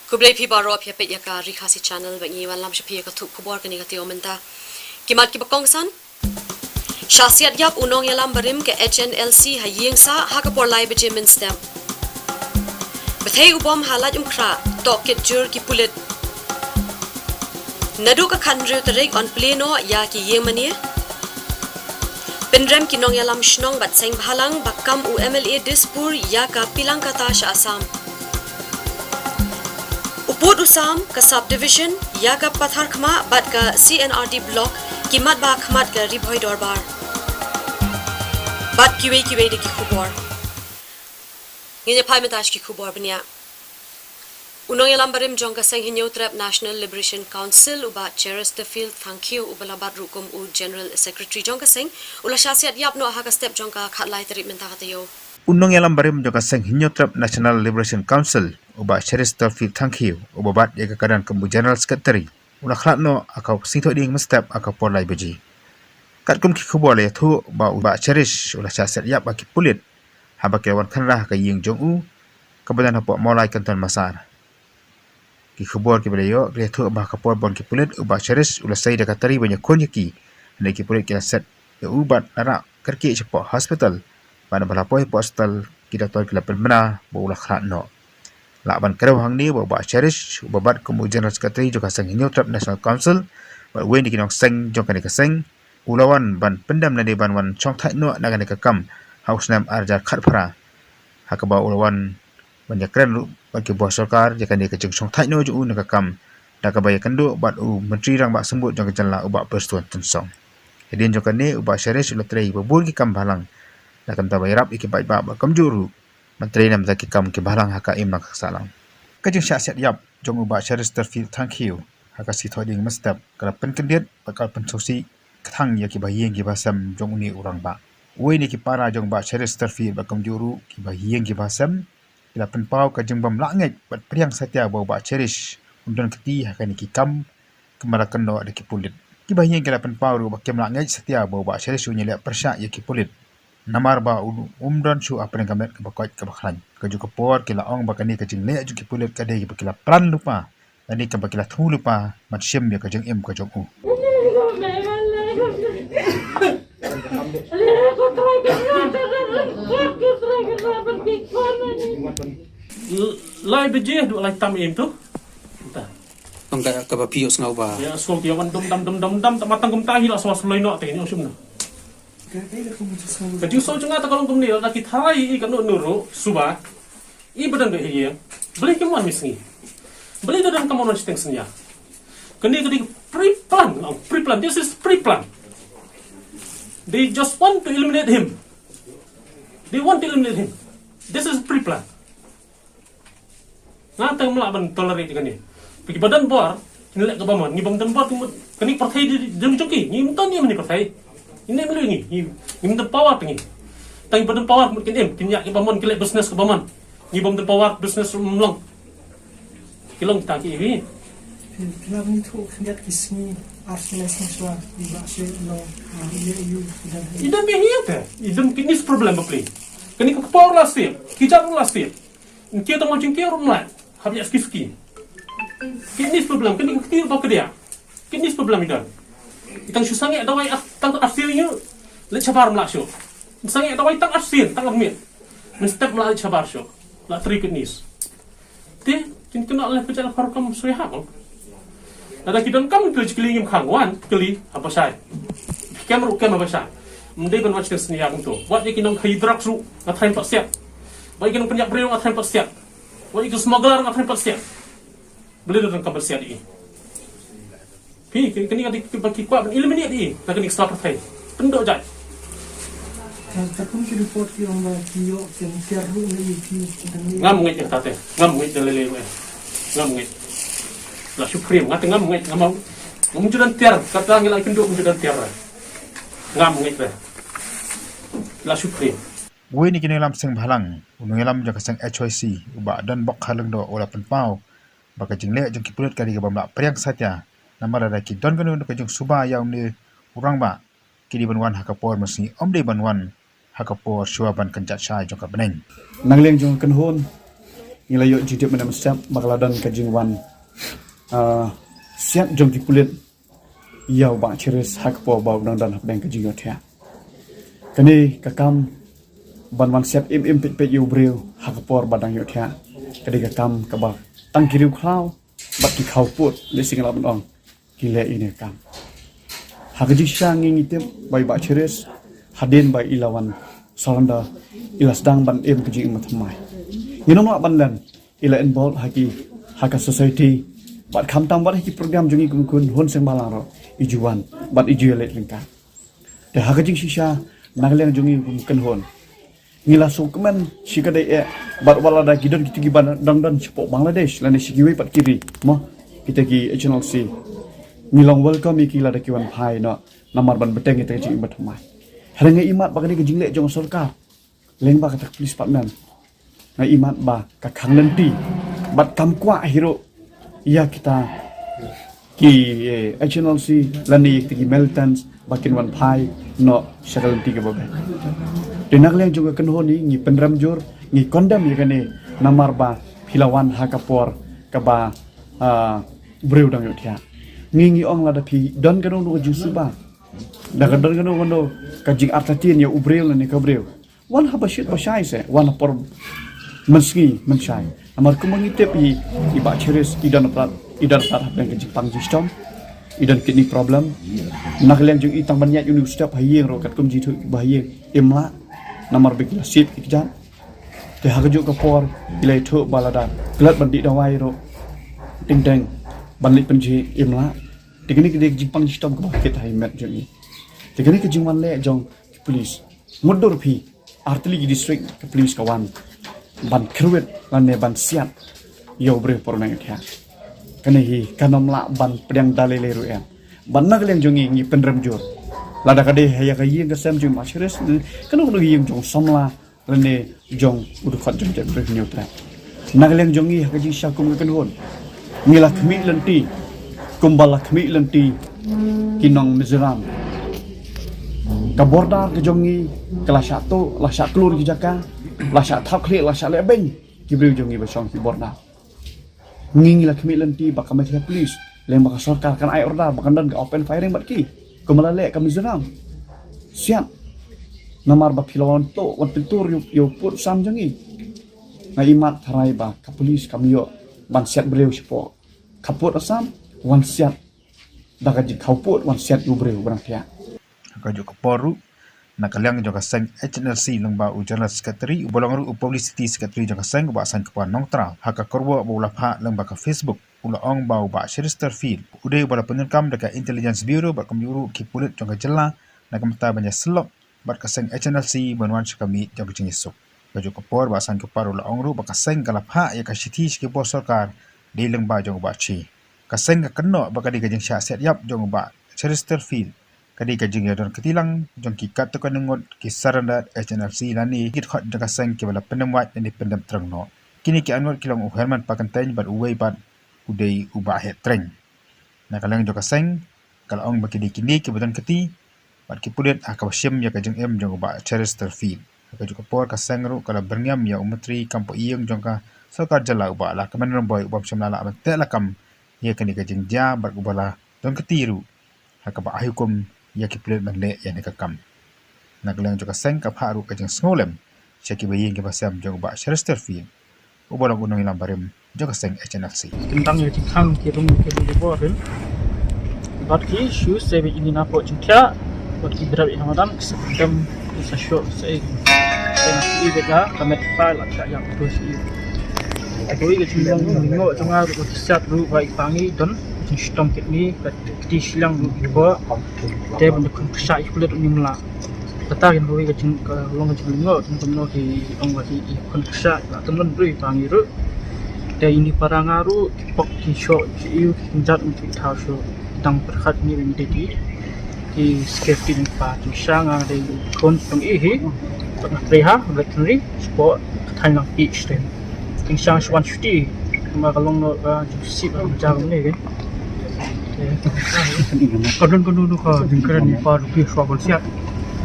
Kublai pi baro pia pet yaka RiKhasi channel bangi wan lam shpi ka thup khubor kani ka tio menta kimat ki bakong san Shasiat yap unong yalam barim ke HNLC hayeng sa hakapor lai beje min stem Bethei ubom halat umkra toket jur ki pulit Nadu ka khandre terek on pleno ya ki yeng manie Pendrem kinong yalam shnong bat seng bhalang bakam u MLA Dispur ya ka pilang kata sha Assam Uput usam ka subdivision ya ka pathar khma bat ka CNRD block kimat ba khmat ka ribhoi dorbar bat kiwe de ki khubor nge phai metash ki khubor bania unong yalam barim jong ka seng hinyo trap National Liberation Council uba Chesterfield thank you ubala bat rukum u General Secretary jong ka seng ula shasiat yap no ha ka step jong ka khatlai treatment ta katayo Unong yalam barim jong ka seng hinyo trap National Liberation Council uba Chesterfield thank you uba bat ya kadan kembu General Secretary ula khlatno akau sitho ding mestep akau polai beji kat kum ki khubor le thu ba uba cherish ula shasiat yap aki pulit haba ke wan khanra ka ying jong u kabadan hapo molai kanton masar ki khubor ki belayo le thu ba ka por bon ki pulit uba cherish ula sai da katari banyak kon ki ne ki pulit kila set ya ubat ara karki cepo hospital pada balapoi postal kita tor kila permana bo ula khlatno Laban kerau hang ni bawa cherish babat kumu General Secretary juga seng hinyo trap National Council ba wen di kinong seng jong kani ka seng ulawan ban pendam na di ban wan chong thai no na kani ka kam house nam arjar khat phara hakaba ulawan ban yakren lu ban ki bos sarkar jakani ka jong chong thai no ju na ka kam da ka bay kandu bat u menteri rang ba sembut jong janla uba perstuan tensong hedin jong kani uba cherish ulatrai ba bur ki kam balang da kam ta bayrap iki bai ba kam juru Menteri nam zaki kam ke balang haka im nak salam. Kajung syasiat yap jong uba Chesterfield thank you haka si thoding mestap kala pen kendiat bakal pen sosi kathang ya ki bayeng ki basam jong ni urang ba. Wei ni ki para jong ba Chesterfield bakam juru ki bayeng ki basam kila pen pau ka jeng bam langet bat priang satya ba cherish undon keti haka ni ki kam kemarakan no ada ki pulit. Ki bayeng kila pen pau ru bakem langet satya ba cherish unya le persya ya ki pulit. Namar ba umdan shu apa yang kamet ke bakot ke baklan ke juga por kila ong bakani ke jing le ju ki pulet ka dei bakila pran lupa ani ka bakila thu lupa mat shem ya ka jing em ka jong u lai beje du lai tam em tu Ang ka bapios nga ba? ya skol ki wan dum dam matang kum tahi la swas loi no te ni usum na Kaju so junga ta kalong tumni la ki tharai I kan nuru suba I badan be hiye beli ke mon misni beli dadan kamon steng senya kani pre-plan this is pre-plan they just want to eliminate him this is pre-plan ngata melaban tolerate kani piki badan bor kinlek ka bamon ni bam dan bor kani partai di jeng joki ni mton ni mani partai ini melu ni the power pengi tang badan power mungkin kinyak ke bamon kelek business ke bamon ni bom the power business mlong kilong ta ki wi Kila ni tu kinyak kisni arsenal sensua di bahasa no you idam be hiate idam kinis problem bapli kani ke power last year kijak last year kita to macam kira rumah habis ski kinis problem kani ke tiro ke dia kinis problem idan itang susangi ada wai tang asirnya le chabar mla syo sangi ada wai tang asir tang amit mestap mla chabar syo la trikinis te tin kena le pecah farkam soya ko ada kidan kam tu jikling khangwan keli apa sai kamru kam apa sai mendai ban watch sni ya kuntu wat ikinong hydrox ru ngatain pasiat bai kinong penyak breu ngatain pasiat wat ikut smuggler ngatain pasiat beli dalam kabel siat ini Pi, kini ada bagi kuat eliminate ni, nak kini stop partai. Pendok jat. Takkan ki report ki orang kiyo yang tiaru ni ki ngam ngai ta te ngam ngai te lele ngam ngai la supreme ngate ngam ngai ngam judan tiar kata ngai pendok judan tiar ngam ngai te la supreme Wei ni kini lam seng bhalang unong lam jaka seng HOC uba dan bok halang do ola pen pau baka jing le jong ki pulet kali ga bamla priang satya namara da ki don kanu ka jong suba yaw ni urang ba kini banwan hakapor masi omde banwan hakapor shuaban kanjat sai jong ka beneng nangleng jong kan hon Ngilayo jidip mana mestap bakaladan kajingwan siap jong kipulit yau ba ceres hak po ba udang dan habdang kajingot ya. Kani kakam ban siap im pit yu breu hak por badang yot ya. Kadi kakam kabak tang kiriu klau bat ki khau put le singla ong kile ini kam. Hak jisang ngitim bai ba ceres hadin bai ilawan salanda ilas dang ban im kajing matmai. Nginong ban dan ila involved haki society bat kham tang bat haki program jungi kun hon seng balang ro ijuan bat iju let lengka de haka jing shisha nagleng jungi kan hon ngila sukman shikade e bat wala da gidon gitu giban dang cepo Bangladesh lani sigiwe pat kiri mo kita ki HNLC ngilong welcome ikila da kiwan phai no namar ban beteng kita jing bat mai haranga imat bagani ke jingle jong sarkar leng ba katak police department na imat ba ka khang nanti bat kam kwa hero ya kita ki HNLC lani ki militants bakin wan phai no shakalanti ke babe dinak leng juga kenhoni ngi penram jor ngi kondam ya kane namar ba philawan hakapor ka ba breu dang yotia ngi ong la da phi don ka no jusu ba da ka don ka no ka jing artatin ya ubreu lani ka breu wan habashit bashai se wan por menski menshai amar kumangitep iba cheres idan plat habang ke Jepang system idan kidney problem nakleng jung itang banyat uni step hayeng ro kat kum jitu bahayeng imla namar bekila sip ikjan te hagaju ka por ilai tho balada glat bandi dawai ro ting teng banlik penji imla tikini ke Jepang system ko bakit hay met jung tikini ke jingwan le jong police mudur phi artli district ke police kawan ban kruet lane ban siat yo bre pornang kya kane hi kanom la ban pedang dalele ru en ban nagleng jongi ngi penrem jur lada kade haya kayi ngasam jung machres kanu nu yim jong somla lane jong udu khat jong bre nyutra nagleng jongi hakaji syakum kan hon ngila khmi lenti kumbala khmi lenti kinong mizeram ka bordar ke jongi kelas 1 la syak klur ki jaka la syak thap khli la syak lebeng ki breu jongi ba song ki bordar ngingi la khmi lenti ba kamai police leng ba sarkar kan ai order ba kan dan open firing bat ki kumala le kami zerang siap namar ba pilon to wan pintur yo put sam jongi na imat tharai ba ka police kami yo ban siat breu sipo kaput asam wan siat daga ji kaput wan siat yu breu barang tia ka jo kaporu nakalang jo ka sang HNLC lengba u general secretary u bolong ru publicity secretary jo ka sang ba sang ka nong tra haka korbo bu la pha lengba ka Facebook ula ong ba ba Chester Field ude bala penyelkam deka intelligence bureau ba kamyuru ki pulit jo ka jela na kamta banya slok ba ka sang HNLC banwan kami jo ka jingisuk ka jo kapor ba sang ka paru la ong ru ba ka sang kala pha ya ka siti ki bo sarkar di lengba jo ba chi ka sang ka kanno ba ka di ka jing sha set yap jo ba Chester Field kadi kajing yadon ketilang jong ki kat to kanungot ki saranda HNLC lani kit khot jaga sang ki bala penemwat ni pendam trengno kini ki anwar kilong u Herman pakantain bad uwei bad udei uba het treng nakalang jaga sang kala ong bakidi kini ki badan keti bad ki pudet akawasyem ya kajing em jong uba Chester Field ka juga por ka sangru kala berngam ya umatri kampo iyeng jong ka sarkar jala uba la kaman romboy ubam syamlala amte lakam ya kani kajing ja bad ubala don ketiru hakaba ahukum ya ki pulit manle ya ne kakam naglang joka sang ka pharu ka jeng snolem cheki baying ke basam jong ba Chester Field ubolong unong ilang barim joka sang HNLC tentang yang dikang kirum borin bat ki shoes sebe ini na po chukya bat ki berab hamadam sedem isa show sei tengah ibe ga kamet file ak yang terus i agoi ke chungong ngo chunga ru sat ru bai pangi don sistem kini kati silang bo te ban kun psa ikulet nimla kata yang boi ke chung long chung ngo chung no ki ong wa ki kun psa la temen bri pangi ru te ini parangaru pok ki show ki jat untuk thau show tang perkhat ni ni ti ki safety ni pa chung sanga de kon tong i hi tang preha veterinary sport thang ki stem king sang 150 ma kalong no sip jang ni ke kadang dulu ka jengkeran ni par rupiah soal siap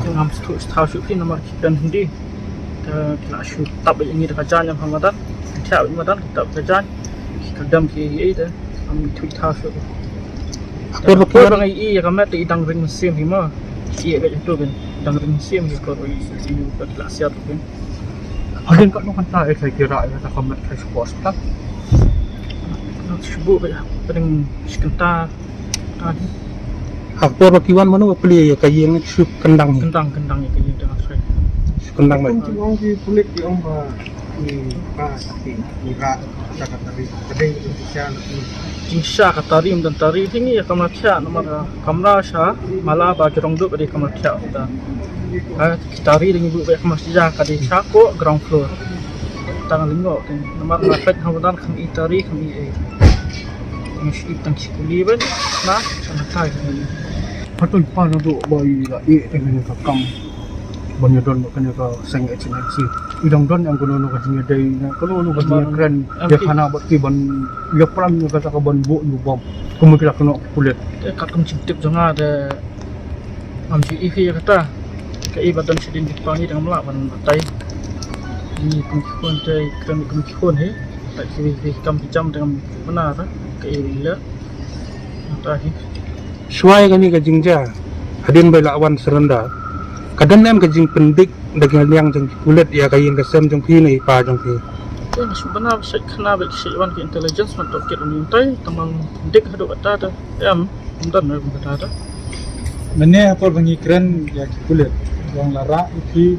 ngam tahu syukur nomor dan hindi kena syuk tak banyak ni dekat jalan Hamadan thia madan kita bejan kita dam ki ida am tweet house Por por kiwan bangai I kamat idang ring sim hima I ga itu kan idang ring sim ki ko I yu ka klasiat kan hadin kat no kan ta saya kira ya ta kamat kai sports tak nak sibuk ba paling sekenta tadi por kiwan manu peli ya kayeng sup kendang kentang ya ke dengan saya kendang ba Ang kulit yung sakti, ira, kata-kata kadang Indonesia Jingsha katari dan tari ini ya kamar tia nomor kamera sha malah ba jorong duk di kamar tia kita tari dengan ibu baik kamar sija kadi sako ground floor tangan lingo kan nomor rapet hawadan kami tari kami mesti tang sikuli ban na sana tai Patol pa na do boy la dengan kakam banyak don makanya ka sang excellency idang don yang kuno ka jinya day na kuno ka jinya keren dia kana bat ki ban ya pram ka ka ban bu nu bom kumukila kuno kulit katum cintip jonga ada amji ifi kata ke ibadan sedin dipangi dengan melawan batai ini kumkun tei kami kumkun he tak kiri kam jam dengan benar ke ila tadi Suai kami ka jingja hadin bai lawan serenda kadang nam ka jing pendik dengan yang jeng kulit ya kayeng ka sem jong pi nei pa jong pi Yang sebenar saya kena bagi siwan ke intelligence untuk kita mintai teman dik hadap kata am dan kata Mene apa bangi keren ya kulit yang lara iki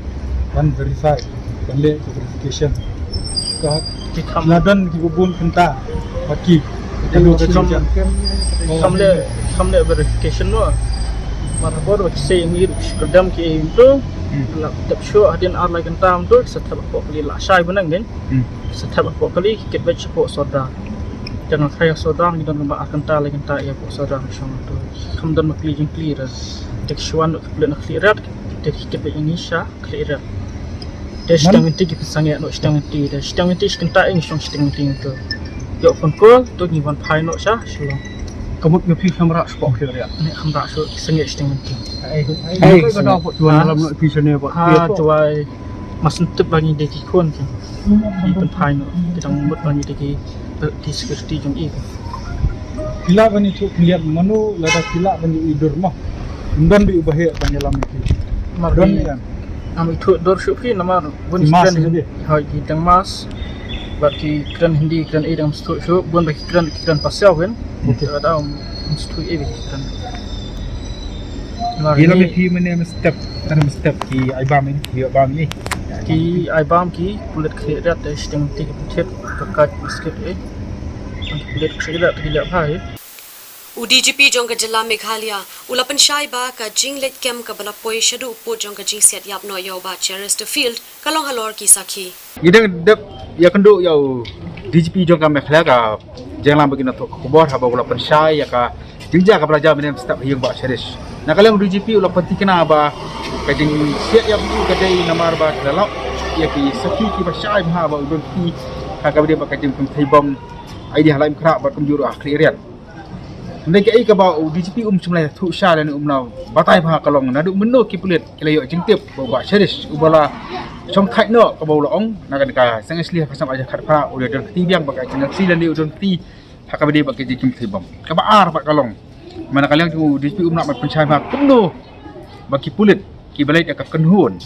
dan verify dan le verification ka kita ladan ki bubun kenta baki kamle verification no mara bodo say ngir kedam ki itu la tap show hadin ar like tam tu setap ko kali la sai benang kan setap ko kali ket bet ko soda jangan kaya soda ni dan ba akan ta like ta ya ko soda macam tu kamdan makli jing clear tek shwan ko nak clear tek ket bet ini sha clear des stang inti ki sangat no stang inti skenta ing song stang inti tu yo kon ko tu ni wan phai no sha shlo kamut ngepi kamera spok ya ni kamera so sangat stang inti ai ko da po tuan dalam no episode ni ha tuai masun tep bagi deki kon kan ni pun phai no kita mut bagi deki di security jong i kila bani tu lihat manu lada kila bani idur mah dan bi ubah banyalam itu don ya am itu dor syufi nama bun Mas kran hindi. ha ki tang mas bagi kran hindi kran edam stu syu bun bagi kran pasal kan ada stu e bi kran Gila me pi mene step ki ai bam ni ki bam ni ki ai bam ki kulit khira te sting ti puthet kakat biscuit e kulit khira te gila bhai UDGP jongka jila Meghalaya ulapan shai ba ka jinglet kem ka bala poi shadu upo jongka jing set yap no yo ba Chesterfield kalong halor ki sakhi Gidang dep ya kendo yau DGP jong kam khla ka jenglam begina to khubor haba ula pensai ya ka jingja ka belajar menem step hiang ba serius nakalang DGP ula penti kena ba ka jing set yap ni ka dei namar ba dalau ya ki sakhi ki ba shai ba ba udon ki ka ka dia ba ka jing pem thai bom idea lain khra ba kum juru akhirian Mereka ini kebau DGP cumlah tu syar dan nau batai bah kalong nadu menu kipulit kelayo jengtip bawa serius ubala trong khai no kebau loong nak ka sang asli pasam aja khat pra udah dan ketibiang bagai channel si dan dia udon ti hakabedi bagai jikim tibam kabar pak kalong mana kalian tu DGP nak pencai bah penuh bagi pulit kibalai ka kenhun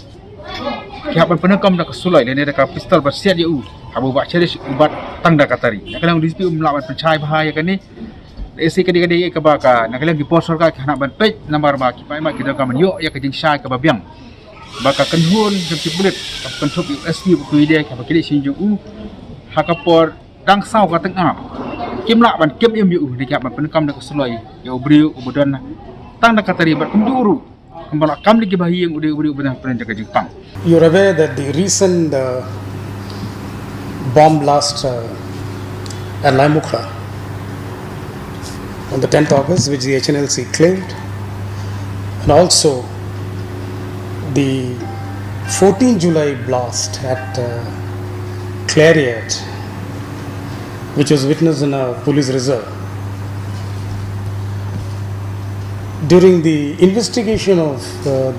ki hapan penekam nak sulai dan ada ka pistol bersiap dia habu bak serius ubat tangda katari nak kalian DGP nak pencai bahaya kan ni isi kadi-kadi ke baka nak lagi sponsor ka nak ban page nomor ba ki pai ma kita ka menyo ya ke jing syai ke babiang baka kenhun jepti bulit kan sup USB ku ide ka bakili sinjung hakapor dang sau ka tengah kim lak ban kim im yu ni ka ban penekam dak seloi ya ubriu ubudan tang dak katari bat kumjuru kembala kam lagi bahi yang udi ubudan pen jaga jing tang. You're aware that the recent bomb blast at Laimukra on the 10th August, which the HNLC claimed, and also the 14 July blast at Clariot, which was witnessed in a police reserve. During the investigation of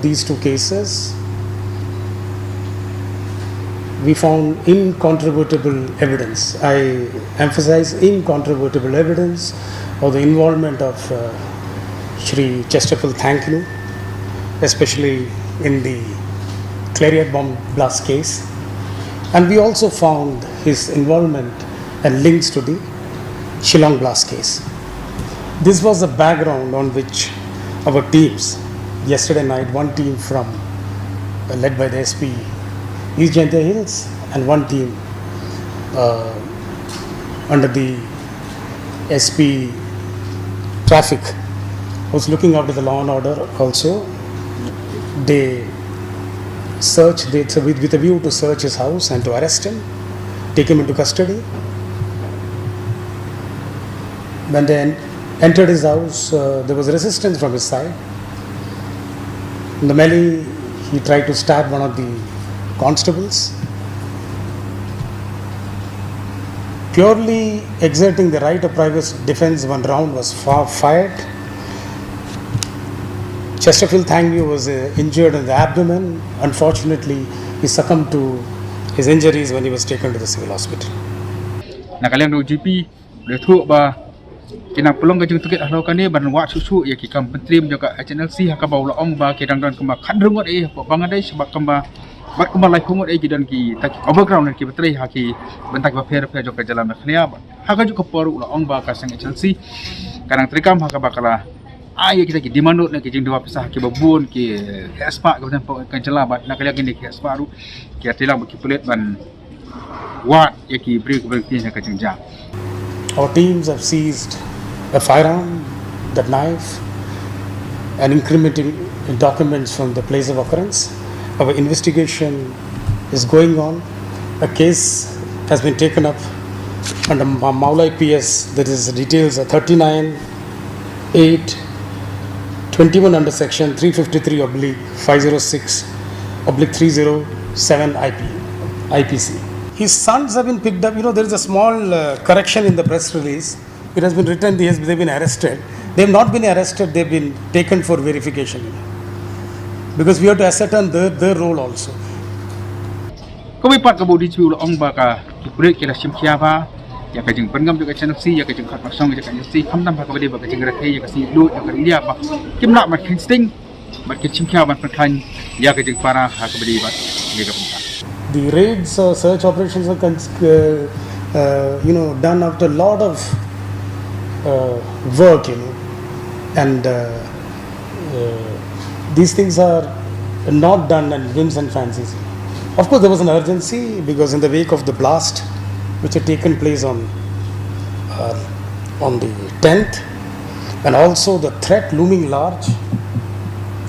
these two cases, we found incontrovertible evidence. I emphasize incontrovertible evidence of the involvement of Shri Chesterfield Thankyu, especially in the Clarion bomb blast case. And we also found his involvement and links to the Shillong blast case. This was the background on which our teams, yesterday night, one team from led by the SP East Jaintia Hills and one team under the SP Traffic was looking after the law and order also. They searched with a view to search his house and to arrest him, take him into custody. When they entered his house, there was resistance from his side. In the melee, he tried to stab one of the constables. Purely exerting the right of private defense, one round was fired. Chesterfield Thankyu was injured in the abdomen. Unfortunately, he succumbed to his injuries when he was taken to the civil hospital. Nakalian do GP de thu ba kina pulong ka jing tuket halo kani ban wa susu ya ki kam pentri menjaga HNLC haka baula ong ba ki dangdan kema khadrungot Bangladesh ba kamba bat kamba lai khungot gidan ki tak overground ki betri haki bentak ba fer joka jalan khnia ba haka ju poru ong ba ka sang HNLC kadang trikam haka bakala ai kita ki dimandut na ki jing dua pisah ki babun ki espa ka tempo kan jela ba nakalian ki espa ru ki atilang ki pulet ban what yaki break ka jingja. Our teams have seized a firearm, that knife, and incriminating documents from the place of occurrence. Our investigation is going on. A case has been taken up under Maulai PS. That is details 39(8)21 under section 353/506/307 IPC. His sons have been picked up. There is a small correction in the press release. It has been written they've been arrested. They have not been arrested. They've been taken for verification. Because we have to ascertain their role also. Ko pat ka bodi chu ong ba ka ki break ki la sim khia ba ya ka jing pengam juga channel si ya ka jing khat song ya ka si kham tam ba ka bodi ba ka jing ra thei ya ka si lu ya ka ria ba kim na ma sting ba ki sim khia ba phan ya ka jing para ha ka bodi ba ni ka pun. The raids or search operations are done after a lot of work, and these things are not done on whims and fancies. Of course, there was an urgency because in the wake of the blast, which had taken place on the 10th, and also the threat looming large,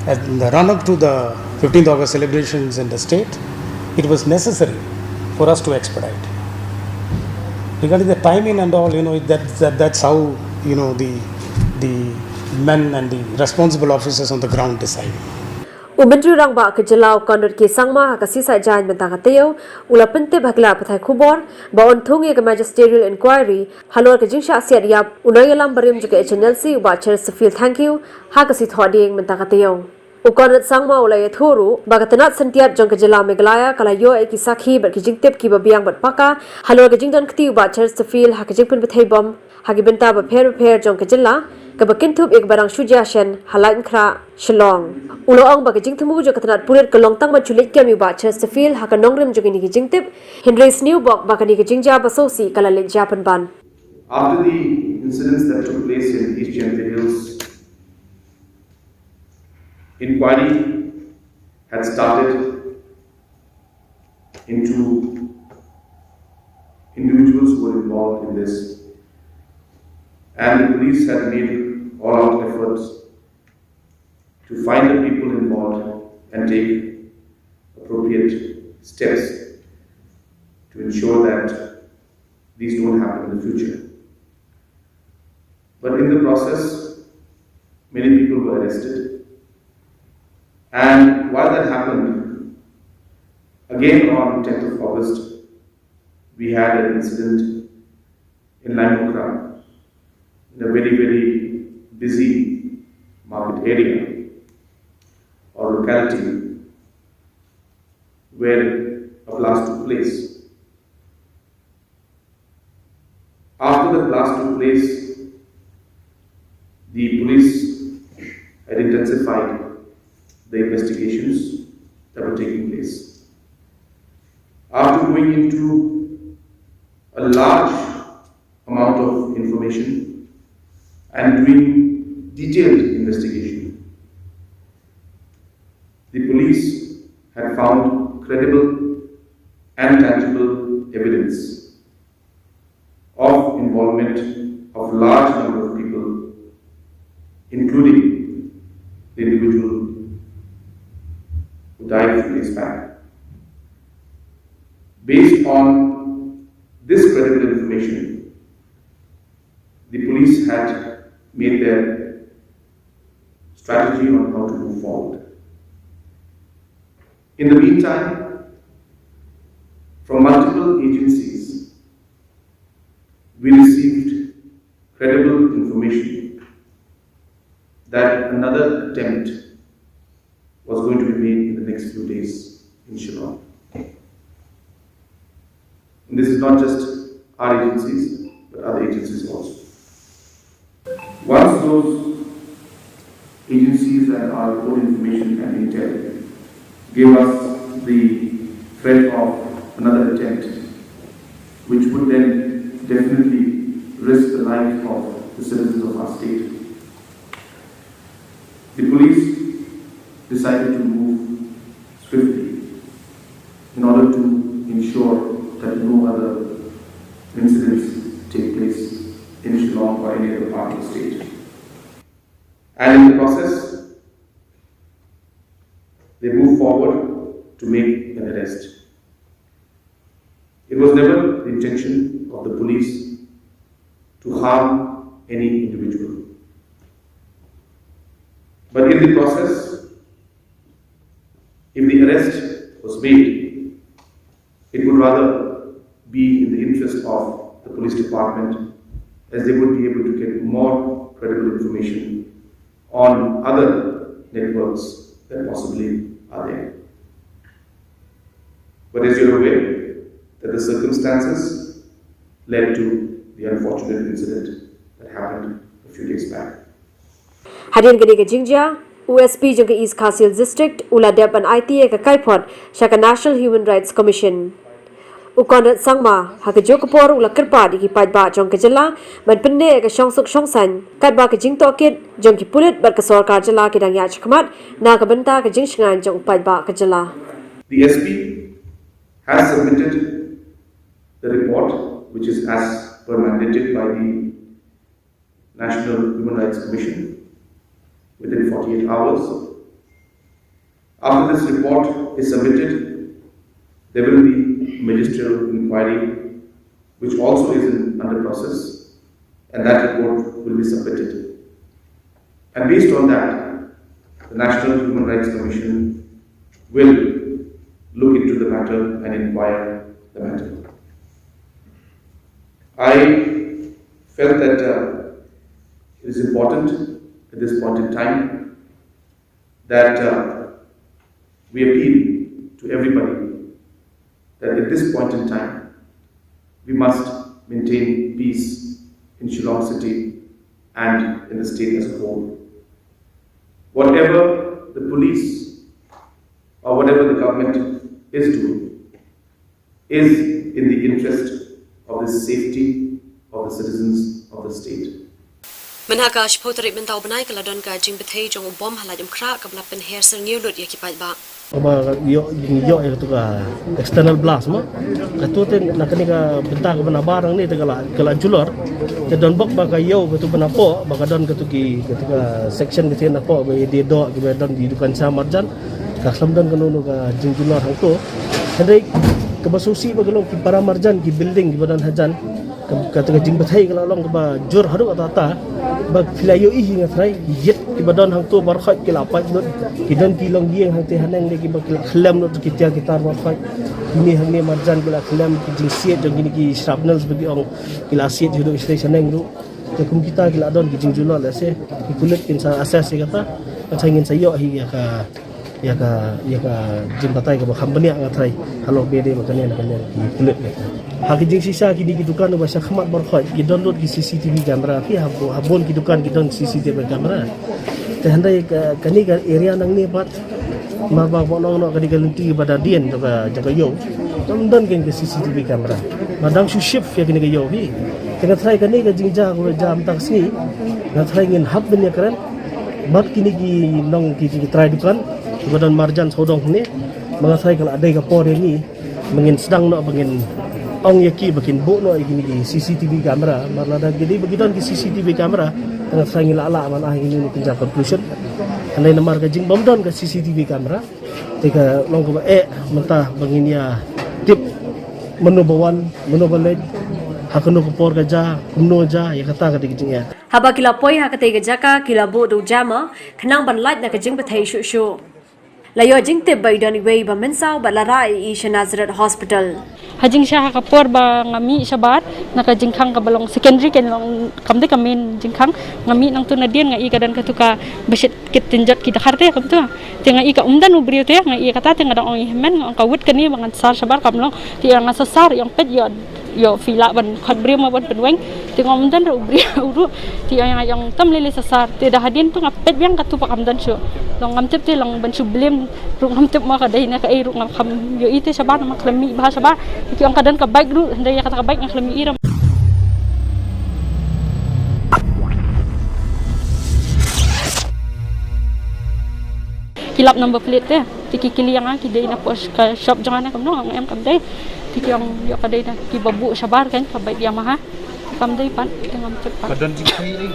and the run-up to the 15th August celebrations in the state, it was necessary for us to expedite. Regarding the timing and all, that's how the men and the responsible officers on the ground decide. Umentri rangba ke jelau konot ke sangma ka sisa jan mentaka teo ula pente bhagla pathai khubor ba on thungi ke magisterial inquiry halor ke jingsha siat yap unayalam barim juga HNLC ba Chesterfield Thankyu ha ka si thoding mentaka teo ukonat sangma ula yethuru ba katanat sentiat jong ke jelau meglaya kala yo e ki sakhi ba ki jingtep ki ba biang bat paka halor ke jingdan khti ba Chesterfield ha ke jingpun bathai bom ha ki benta ba pher jong ke jela kabakin thup ek barang sujashen halain khra Shillong ulo ang ba jing thumu jo katnat puret kalong tang ma chulit kami ba Chesterfield ha ka nongrim jo ni ki jing tip Henry's new box ba ni ki jingja basosi kala le japan ban. After the incidents that took place in East Jaintia Hills, inquiry had started into individuals who were involved in this, and the police had made all-out efforts to find the people involved and take appropriate steps to ensure that these don't happen in the future. But in the process, many people were arrested. And while that happened, again on 10th of August, we had an incident in Limokra, in a very, very busy market area or locality, where a a blast took place. After the blast took place, the police had intensified the investigations that were taking place. After going into a large amount of information and doing detailed investigation, the police had found credible and tangible evidence of involvement of large number of people, including the individual who died a few days back. Based on this credible information, the police had made their strategy on how to move forward. In the meantime, from multiple agencies, we received credible information that another attempt was going to be made in the next few days in Shillong. And this is not just our agencies, but other agencies also. Once those agencies and our own information and intel gave us the threat of another attempt, which would then definitely risk the life of the citizens of our state, the police decided to move swiftly in order to ensure that no other incidents take place in Shillong or any other part of the state. And in the process, they moved forward to make an arrest. It was never the intention of the police to harm any individual. But in the process, if the arrest was made, it would rather be in the interest of the police department, as they would be able to get more credible information on other networks that possibly are there. But as you're aware, that the circumstances led to the unfortunate incident that happened a few days back. Hadian gani ke jingja USP jong ke East Khasil District uladep an ITA ke kaipot shaka National Human Rights Commission. Ukonat sangma hake jokapor ula kerpa di kipat ba jong ke jela man penne ke shongsuk shongsan kat ba ke jing tokit jong ki pulit bar ke sarkar jela ke dang ya chakmat na ke benta ke jing shngan jong pat ba ke jela. The SP has submitted the report, which is as per mandated by the National Human Rights Commission within 48 hours. After this report is submitted, there will be magisterial inquiry, which also is under process, and that report will be submitted. And based on that, the National Human Rights Commission will look into the matter and inquire the matter. I felt that it is important at this point in time that we appeal to everybody that at this point in time we must maintain peace in Shillong City and in the state as a whole. Whatever the police or whatever the government is doing is in the interest of the safety of the citizens of the state. Menhakash potri mentau benai kala don ka jing betei jong bom halajam kra kabla pen hair sel new lut yakipat ba. Ba yo itu ka external blast mo katu ten nakani ka benta ka bana barang ni kala julor te don bok ba ka yo katu bana po ba ka don katu ki ketika section ke na po ba di do ki ba don di dukan sa marjan ka slam don kanu ka jing julor hang to hendai ke basusi ba galong ki para marjan ki building ki badan hajan kata jing bathai kala long ba jor haru ata ba filayo I hinga thrai yet ki badon hang to bar khat ki la pat not ki dan ki long gieng hang te hanang le ki ba ki khlam not ki tia ki tar bar khat ini hang ne marjan ki la khlam ki jing siet jong ni ki shrapnels bagi ong ki la siet hidup station nang ru te kum kita ki la don ki jing julo la se ki kulit kin sa asas kata macam ingin sayo hi ka ya ka jing batai ka company ngatai halo bede makanya kulit hak jing sisa kini kidukan bahasa khmat berkhot ki download ki CCTV kamera ki habon kidukan kidon CCTV kamera te handai kani ka area nang ni pat ma ba nong kani ka lenti pada dien jaga yo dan ke CCTV kamera madang su shift ya kini ka yo bi tengah try kani ka jing jam tak sini ngatai ngin hab ben ya keren mat kini ki nong ki try dukan badan marjan sodong ni mengasai kalau ada kapor ni mengin sedang nak mengin ong yaki bakin bu no ini di CCTV kamera marla dah jadi begitu di CCTV kamera tengah sangi lala mana ini penjar conclusion andai nomor gajing bomdon ke CCTV kamera tika long ko mentah benginia tip menobawan menobalej hakunu kapor gaja kumno ja ya kata kata gajing ya haba kila poi hakate gajaka kila bo do jama khnang ban light na gajing bathai shu layo jingte baidani wei ba mensau ba larai Isha Nazareth Hospital hajing sha kapor ba ngami sabat naka jingkhang ka balong secondary ken long kamde kamin jingkhang ngami nang tu nadien ngai kadan katuka besit kit tinjot ki dakhar te kam tu te ngai ka umdan ubrio te ngai kata te ngadong oi men ngong ka wit kani bangan sar sabar kam long ti ang sasar yang pet yo fila ban khat brio ma ban penweng ti ngom dan ru brio ru ti yang tam lele sasar te dah hadin tu ngapet yang katu pakam dan syu long ngam tep te long ban sublem ru ngam tep ma ka dai na ka ru ngam kham yo ite sabar ma klemi bahasa sabar ti ang kadan ka baik ru ndai kata ka baik ng klemi iram kilap number plate te tiki kili yang ki dai na pos ka shop jangan kam no em kam dai tiki yang yo ka dai na ki babu sabar kan ka baik Yamaha kam dai pan tengam cepat badan jing thai ai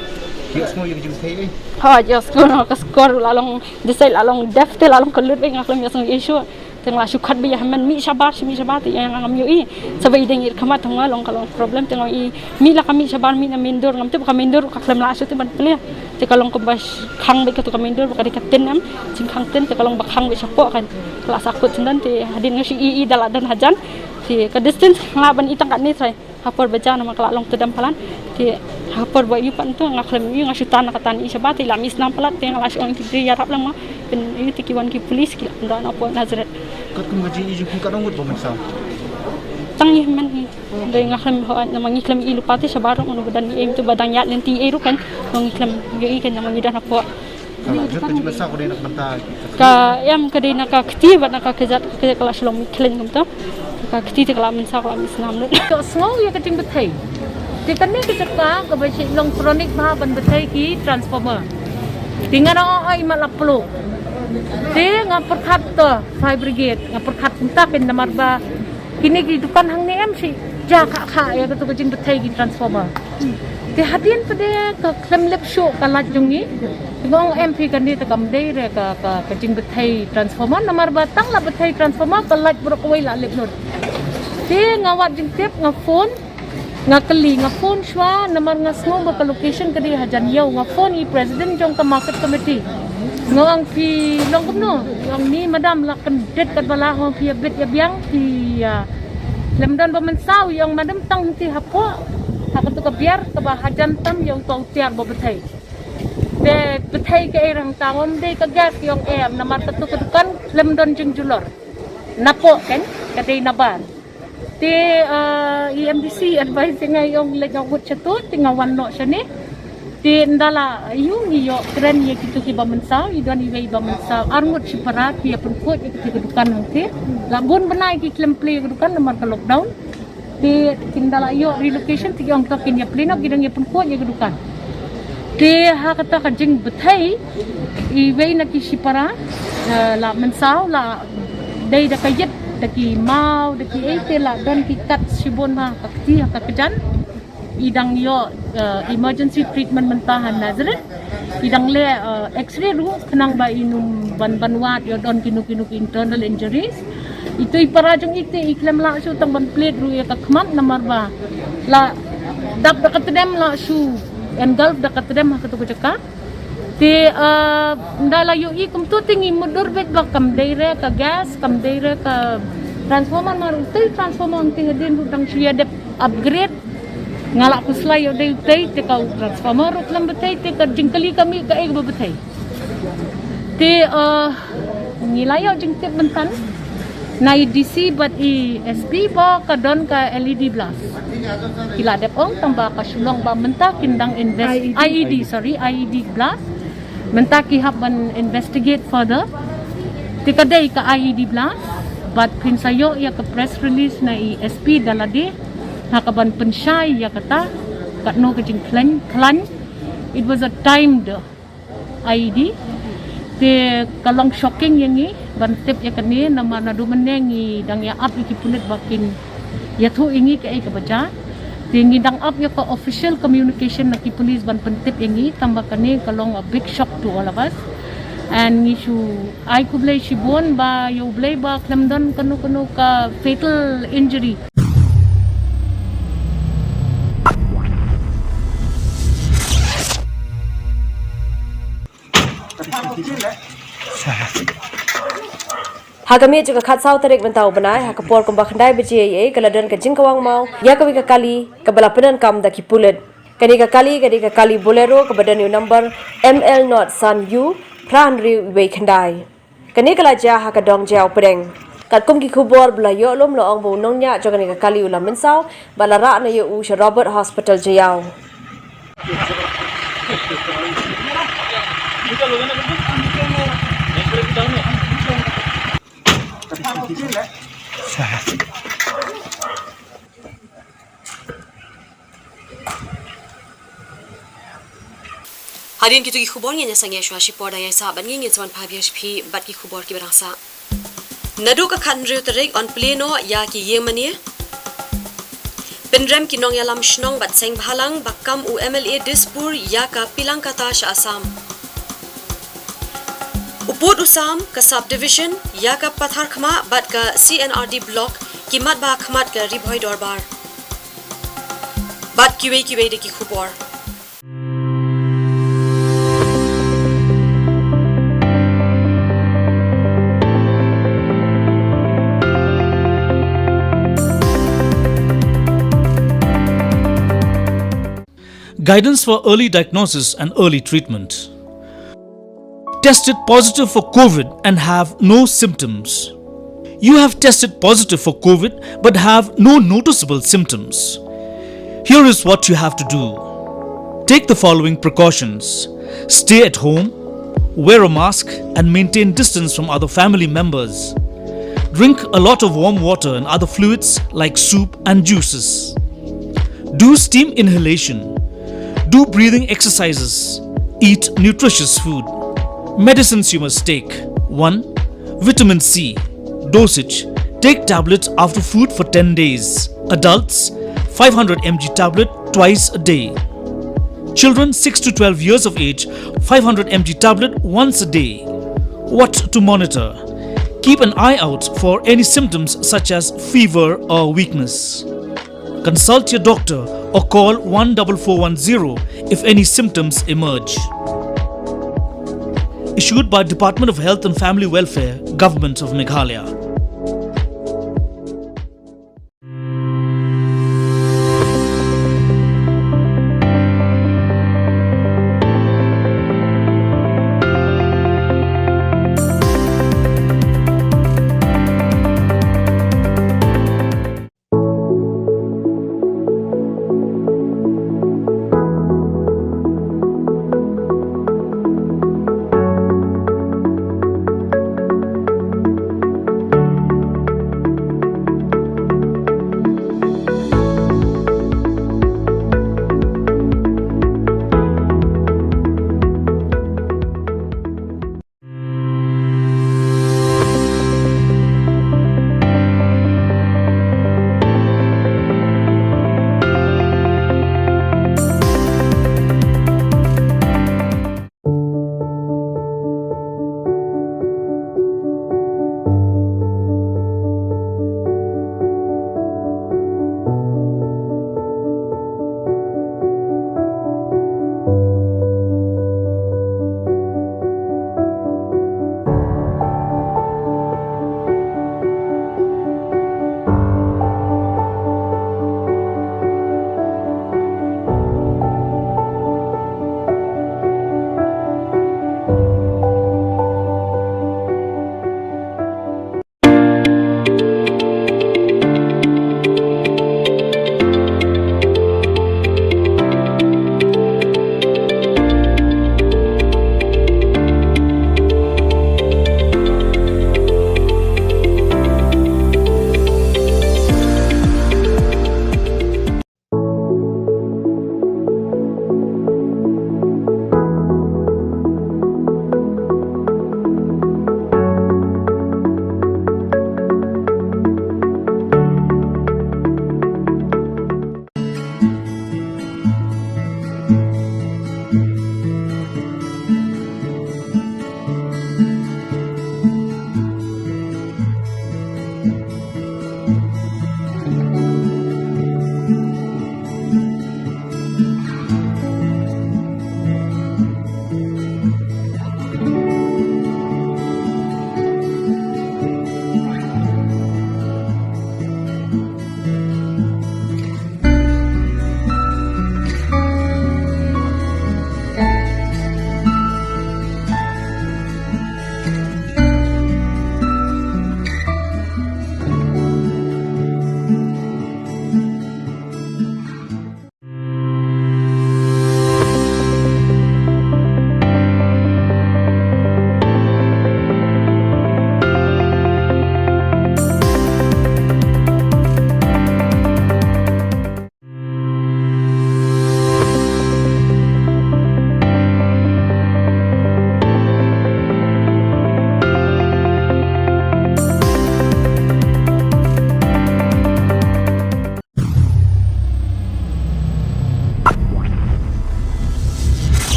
ki asmo yo jing thai ai ha yo sko no ka skor lalong desai lalong def te lalong kelut be ngaklam yo song issue tengla sukhat be yaman mi sabar ti yang ngam yo i sabai dengir khamat thonga long kalong problem tengoi i mi la kami sabar mi na mindur ngam te ka mindur ka klam la su te ban ple te kalong ko bas khang be ka to ka mindur ka dikaten am jing khang ten te kalong ba khang be sapo kan kala sakut sendan te hadin ngasi i dala dan hajan ti ka distance ngaban itang kat ni trai hapor baca nama kala long tedam palan ti hapor ba yu pan tu ngaklam yu ngasutan katan i sabat ti lamis nam palat te ngala ong ti yarap lang ma pen yu ti kiwan ki police ki nda na po Nazareth kat kum gaji iju kun kadang wut bomensau tang yi man dai ngaklam ho nama ngiklam i lupati sabar ngono badan i tu badang yat lenti e ru kan ngiklam yu i kan nama ngidah na po jut ti masa ko dai nak banta ka em ka dai na ka kti ba na ka kejat ke kala shlom klen kum to ka kti te kala mensa kala islam le ko sngo ya ka ting bethai ti kan ni ka ka ba chi long chronic ba ban bethai ki transformer tingana ai malaplo te ngaperkhat to fire brigade ngaperkhat kunta pen namar ba kini ki dukan hang ni em si ja kha ya ka to ka jing bethai ki transformer te hadin pade ka klem lep show ka la jungi ngong MP kan ni ta kam dei re ka jing bethai transformer namar ba tang la bethai transformer ka la bro ko la lep not te ngawat jing tep nga phone nga kali nga phone shwa namar nga sngo ba ka location ka di hajan yaw nga phone i president jong ka market committee ngong pi long kumno yang ni madam la kan det kat bala ho pi bet ya biang pi lemdan ba man saw yang madam tang ti hapo ha ka biar ka ba hajan tam yang tong tiar ba bethai te bethai ke rang tawon de ka gas yang em namar ka tu kan lemdan jing julor napo kan ka dei naban te EMDC advice ngai yung lega wut chatut tingawan no sini ti ndala yung iyo kren ye kitu ki bamensa idon iwe bamensa arngut sipara ki pun ko ki kedukan nanti lagun benai ki klem play kedukan namar ka lockdown ti tindala iyo relocation ti yung tokin ya pleno gidang ye pun ko ye kedukan ti ha kata ka jing bethai iwe na ki sipara la mensau la dai da kayet daki mau daki etela dan kikat sibon ma kakti kakajan idang yo emergency treatment mentahan Nazareth idang le x-ray ru kenang ba inum banwat yo don kinu internal injuries itu iparajong ite iklam la su tang ban plate ru ya kakmat namar ba la dap da katdem la su engulf da katdem ha katu jaka ti ndala yu ikum tu tingi mudur bet ba kam deire ka gas kam deire ka transformer maru ti transformer ti hedin budang sia dep upgrade ngalak kuslai yo dei tei te ka transformer ru klam betai te ka jingkali kami ka ek betai ti Ngilayo jeng tip bentan. Nai DC bat i SP ba kadon ka LED blast. Kila dep ong tambah ka sulong ba menta kindang IED blast. Menta ki hab ban investigate further. Tikadai ka IED blast. But pinsayo ya ka press release na i SP dalade. Hakaban pensyai ya kata katno ka jeng klan. It was a timed IED. Te kalong shocking yang ni bantip ya kani nama nadu menengi dang ya up iki pulit bakin ya thu ingi ke ai kabaja te ngi dang up ya ka official communication na ki police ban pentip yang ni tambah kani kalong a big shock to all of us and ngishu ai kublai shibon ba yo blai ba klamdon kanu ka fatal injury. Hagami juga khat sau tarik bentau benai hakapor kumba khandai biji kaladan ka jingkawang mau ya kawi ka kali kabala penan kam da kipulet kani ka kali bolero ka badan yu number ML not san u pranri we khandai kani kala ja hakadong jau pedeng kat kum ki khubor bla yo lom lo ong bo nong nya jo kani ka kali ulam mensau bala ra na yu Sir Robert Hospital jayau. Hadirin kita ki khubor nya sange shwa shi por daya sa ban ngi chuan pha bhp bat ki khubor ki berasa nadu ka khan riu tarik on pleno ya ki yemani penrem ki nong yalam shnong bat seng bhalang bakam UMLA Dispur ya ka pilang kata Assam Upod Usam ka subdivision ya ka Pathar Khama bat ka CNRD block ki mat ba khmat ka Ribhoi Dorbar bat kiwe de ki khubor. Guidance for early diagnosis and early treatment. Tested positive for COVID and have no symptoms. You have tested positive for COVID but have no noticeable symptoms. Here is what you have to do. Take the following precautions. Stay at home, wear a mask and maintain distance from other family members. Drink a lot of warm water and other fluids like soup and juices. Do steam inhalation. Do breathing exercises. Eat nutritious food. Medicines you must take. 1. Vitamin C. Dosage. Take tablets after food for 10 days. Adults, 500 mg tablet twice a day. Children 6 to 12 years of age, 500 mg tablet once a day. What to monitor? Keep an eye out for any symptoms such as fever or weakness. Consult your doctor or call 14410 if any symptoms emerge. Issued by Department of Health and Family Welfare, Government of Meghalaya.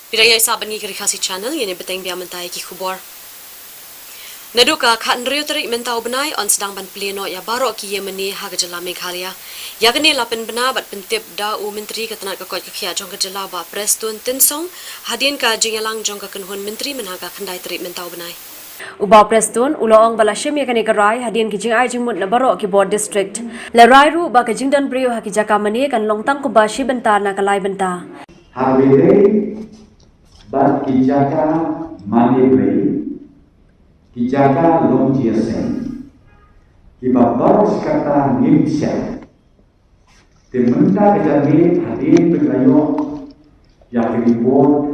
Piraya saban ngi RiKhasi channel yene beteng bia mentai ki khubor. Naduka khan rio terik mentau benai on sedang ban pleno ya barok ki Yemeni ha gejala Meghalaya. Ya gani lapen bena bat pentip da u menteri ketenat kakot kekhia jong gejala ba Preston Tinsong hadien ka jingalang jong ka kenhun menteri menhaga khandai terik mentau benai. Ubau Preston uloong balashim ya kani karai hadien ki jing ai jing mut na barok ki board district. La rai ru ba ka jing dan brio ha ki jaka mani kan longtang ko ba shi benta na kalai benta. Habire bat kijaka mani play kijaka long jiasen kibabar sekata nimsya tementa kejadi hadir pegayo yang ribut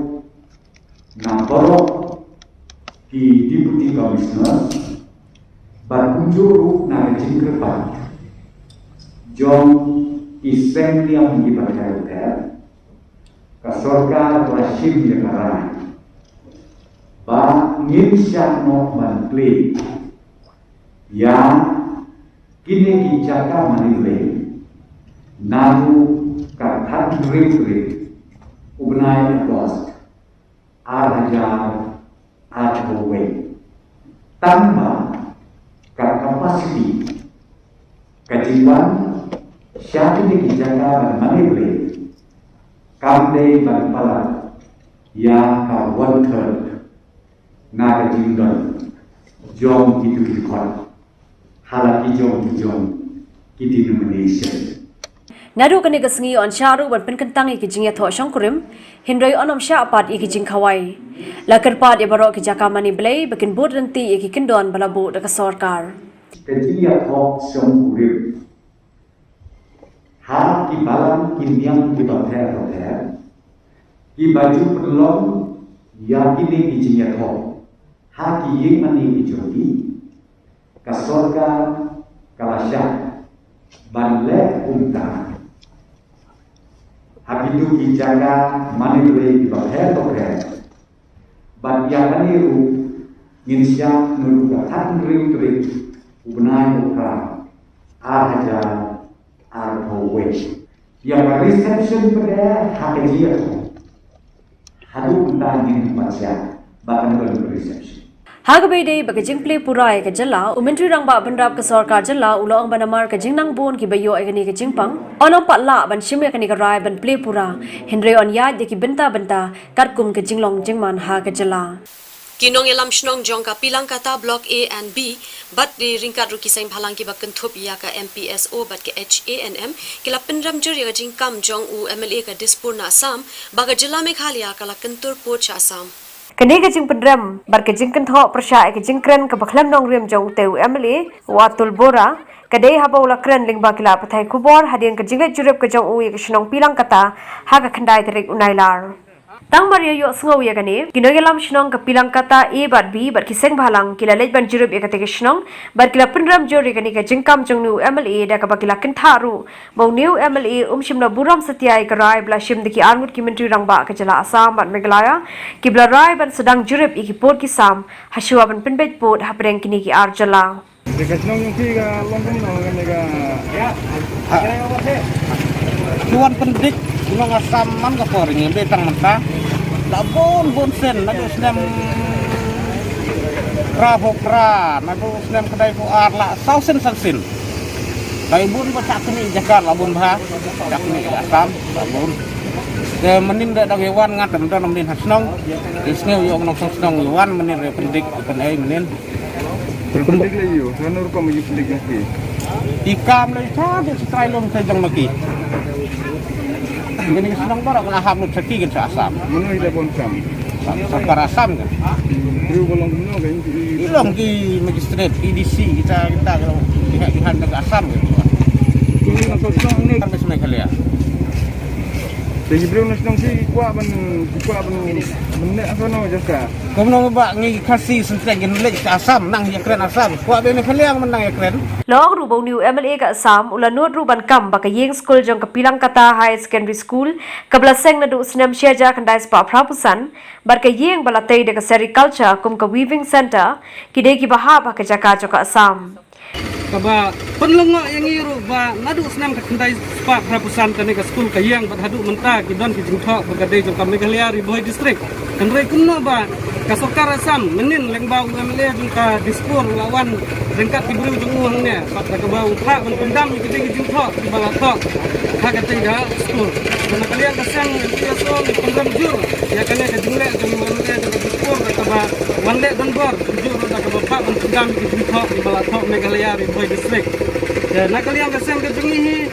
namporo ki deputy commissioner berkunjung na jingkerpan jom iseng yang dipakai kasorga rasim negara ba nimsya no mantle yang kini kijaka manile namu kathat ring ubnai cost 8,000 tanpa kapasiti kajiwan siapa ni kijaka manile kamde banpala ya ka 1/3 na kajindan jom itu dikon halaki jom kiti nomination Nadu kani kesengi on syaru ban penkentang iki jingya tho syangkurim hindrai onom sya apat iki jing khawai lakar pat e barok ki jakamani blai bakin bod renti iki kindon balabu da sarkar kajinya tho syangkurim ha ki balam kinyang ki bather ki baju pelong ya kini ki jingya tho ha ki yeng mani ki jodi kasorga kalasya banle unta habidu ki jaga mani le ki bather ban yakani ru nginsya nuru ka tan ring ubnai ukra ahaja arhowe yang reception pada hakikat hadu unta ngin baca bahkan belum reception Hagabede bagajing play purai ka jala umentri rang ba bandrap ka sarkar jala ulong banamar ka jingnang bon ki bayo agani ka jingpang onom patla ban shimya kani ka rai ban play pura hindre on yad ki benta karkum ka jinglong jingman ha ka jala Kinong elam shnong jong ka pilang kata block A and B bat di ringkat ruki saim halang ki bakan thup ya ka MPSO bat ke HANM kila pinram jur ya jingkam jong u MLA ka Dispur na Assam baga jila Meghalaya kala kentur poch Assam Kani ka jing pendram bar ka jing kentho persya ka jing kren ka bakhlam nong rem jong teu MLA watul bora kadai haba ula kren ling ba kila pathai khubor hadien ka jinglet jurep ka jong u ka shnong pilang kata ha ka khandai tarik unailar Tang Maria yo sngo ya gani kinogelam shnong ka pilang kata A bat B bat kiseng bhalang kila lej ban jurep ya ka te shnong bar kila pinram jori gani ka jingkam jong nu MLA da ka bakila kentharu bau new MLA shimna buram satyai ka rai bla shim diki armut ki mentri rangba ka jala Assam bat Meghalaya ki bla rai ban sedang jurep iki port ki sam hasua ban pinbet port hapreng kini ki ar jala Dekat nong yung tiga lontong no ga ya Tuan pendik gunung Assam man ka poring betang menta la bon sen na do snem ra na do snem kedai pu ar la sausen sansin kai bun ba tak ni jakar la bun bha tak ni Assam la bun ke menin da dang hewan ngat dan dan menin hasnong isneu yo nong snong hewan menin re pendik penai menin pendik le yo sonor ko mi pendik ngi ikam le cha de strai long sa jang maki Gini senang barang nak hamut seki kan Assam. Mana ida bon sam. Sakar Assam kan. Iu bolong mana kan? Ilong di magistrate EDC kita kalau pihak ke Assam gitu. Ini nak sosong ni sampai Meghalaya. Jadi beliau nasnong si kuat ben menek apa no jaka. Kamu ba ngi khasi sentrek gen lek Assam nang ya keren Assam. Kuat be Meghalaya menang ya keren. Long rubong new MLA ka Assam ula nod ruban kam baka yeng school jong ka pilang kata high secondary school kabla seng na du snam syaja kandai spa prapusan bar ka yeng balatei de ka sericulture kum ka weaving center kide ki baha ba ka jaka joka Assam kaba penlongo yang iru ba nadu senam ka kendai spa prapusan kane ka skul ka yang bat hadu menta ki don ki jingtho bergadai jong ka Meghalaya Riboy district kendrai kunno ba ka sokar asam menin lengba UMLA jong ka dispur lawan rengkat ki buru jong uang ne pat ka ba utha ban pendam ki ki jingtho ki bala tho ha ka tega skul kana kalian ka sang PSO ni program jur ya kane ka jingle jong UMLA jong dispur ka ba wanle don bor jur ka ba pa ban pendam ki jingtho ki bala tho Meghalaya Riboy district ya na kalian ka sang ka jingi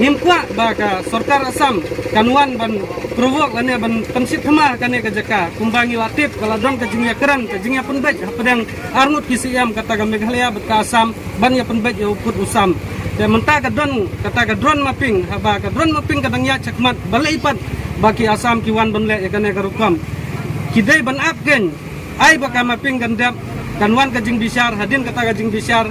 nimkwa ba ka sarkar asam kanwan ban provok lane ban pensit thama kane ka jaka kumbangi watip kala don ka jingya keran ka jingya penbej padang arnut kisiam kata ka Meghalaya betka asam ban ya penbej ya uput usam ya menta ka don kata ka drone mapping ba ka drone mapping kadang ya cakmat balai ipat baki asam kiwan banle ya kane ka rukam kidai ban apken ai ba ka mapping gandap kanwan ka jing bisyar hadin kata ka jing bisyar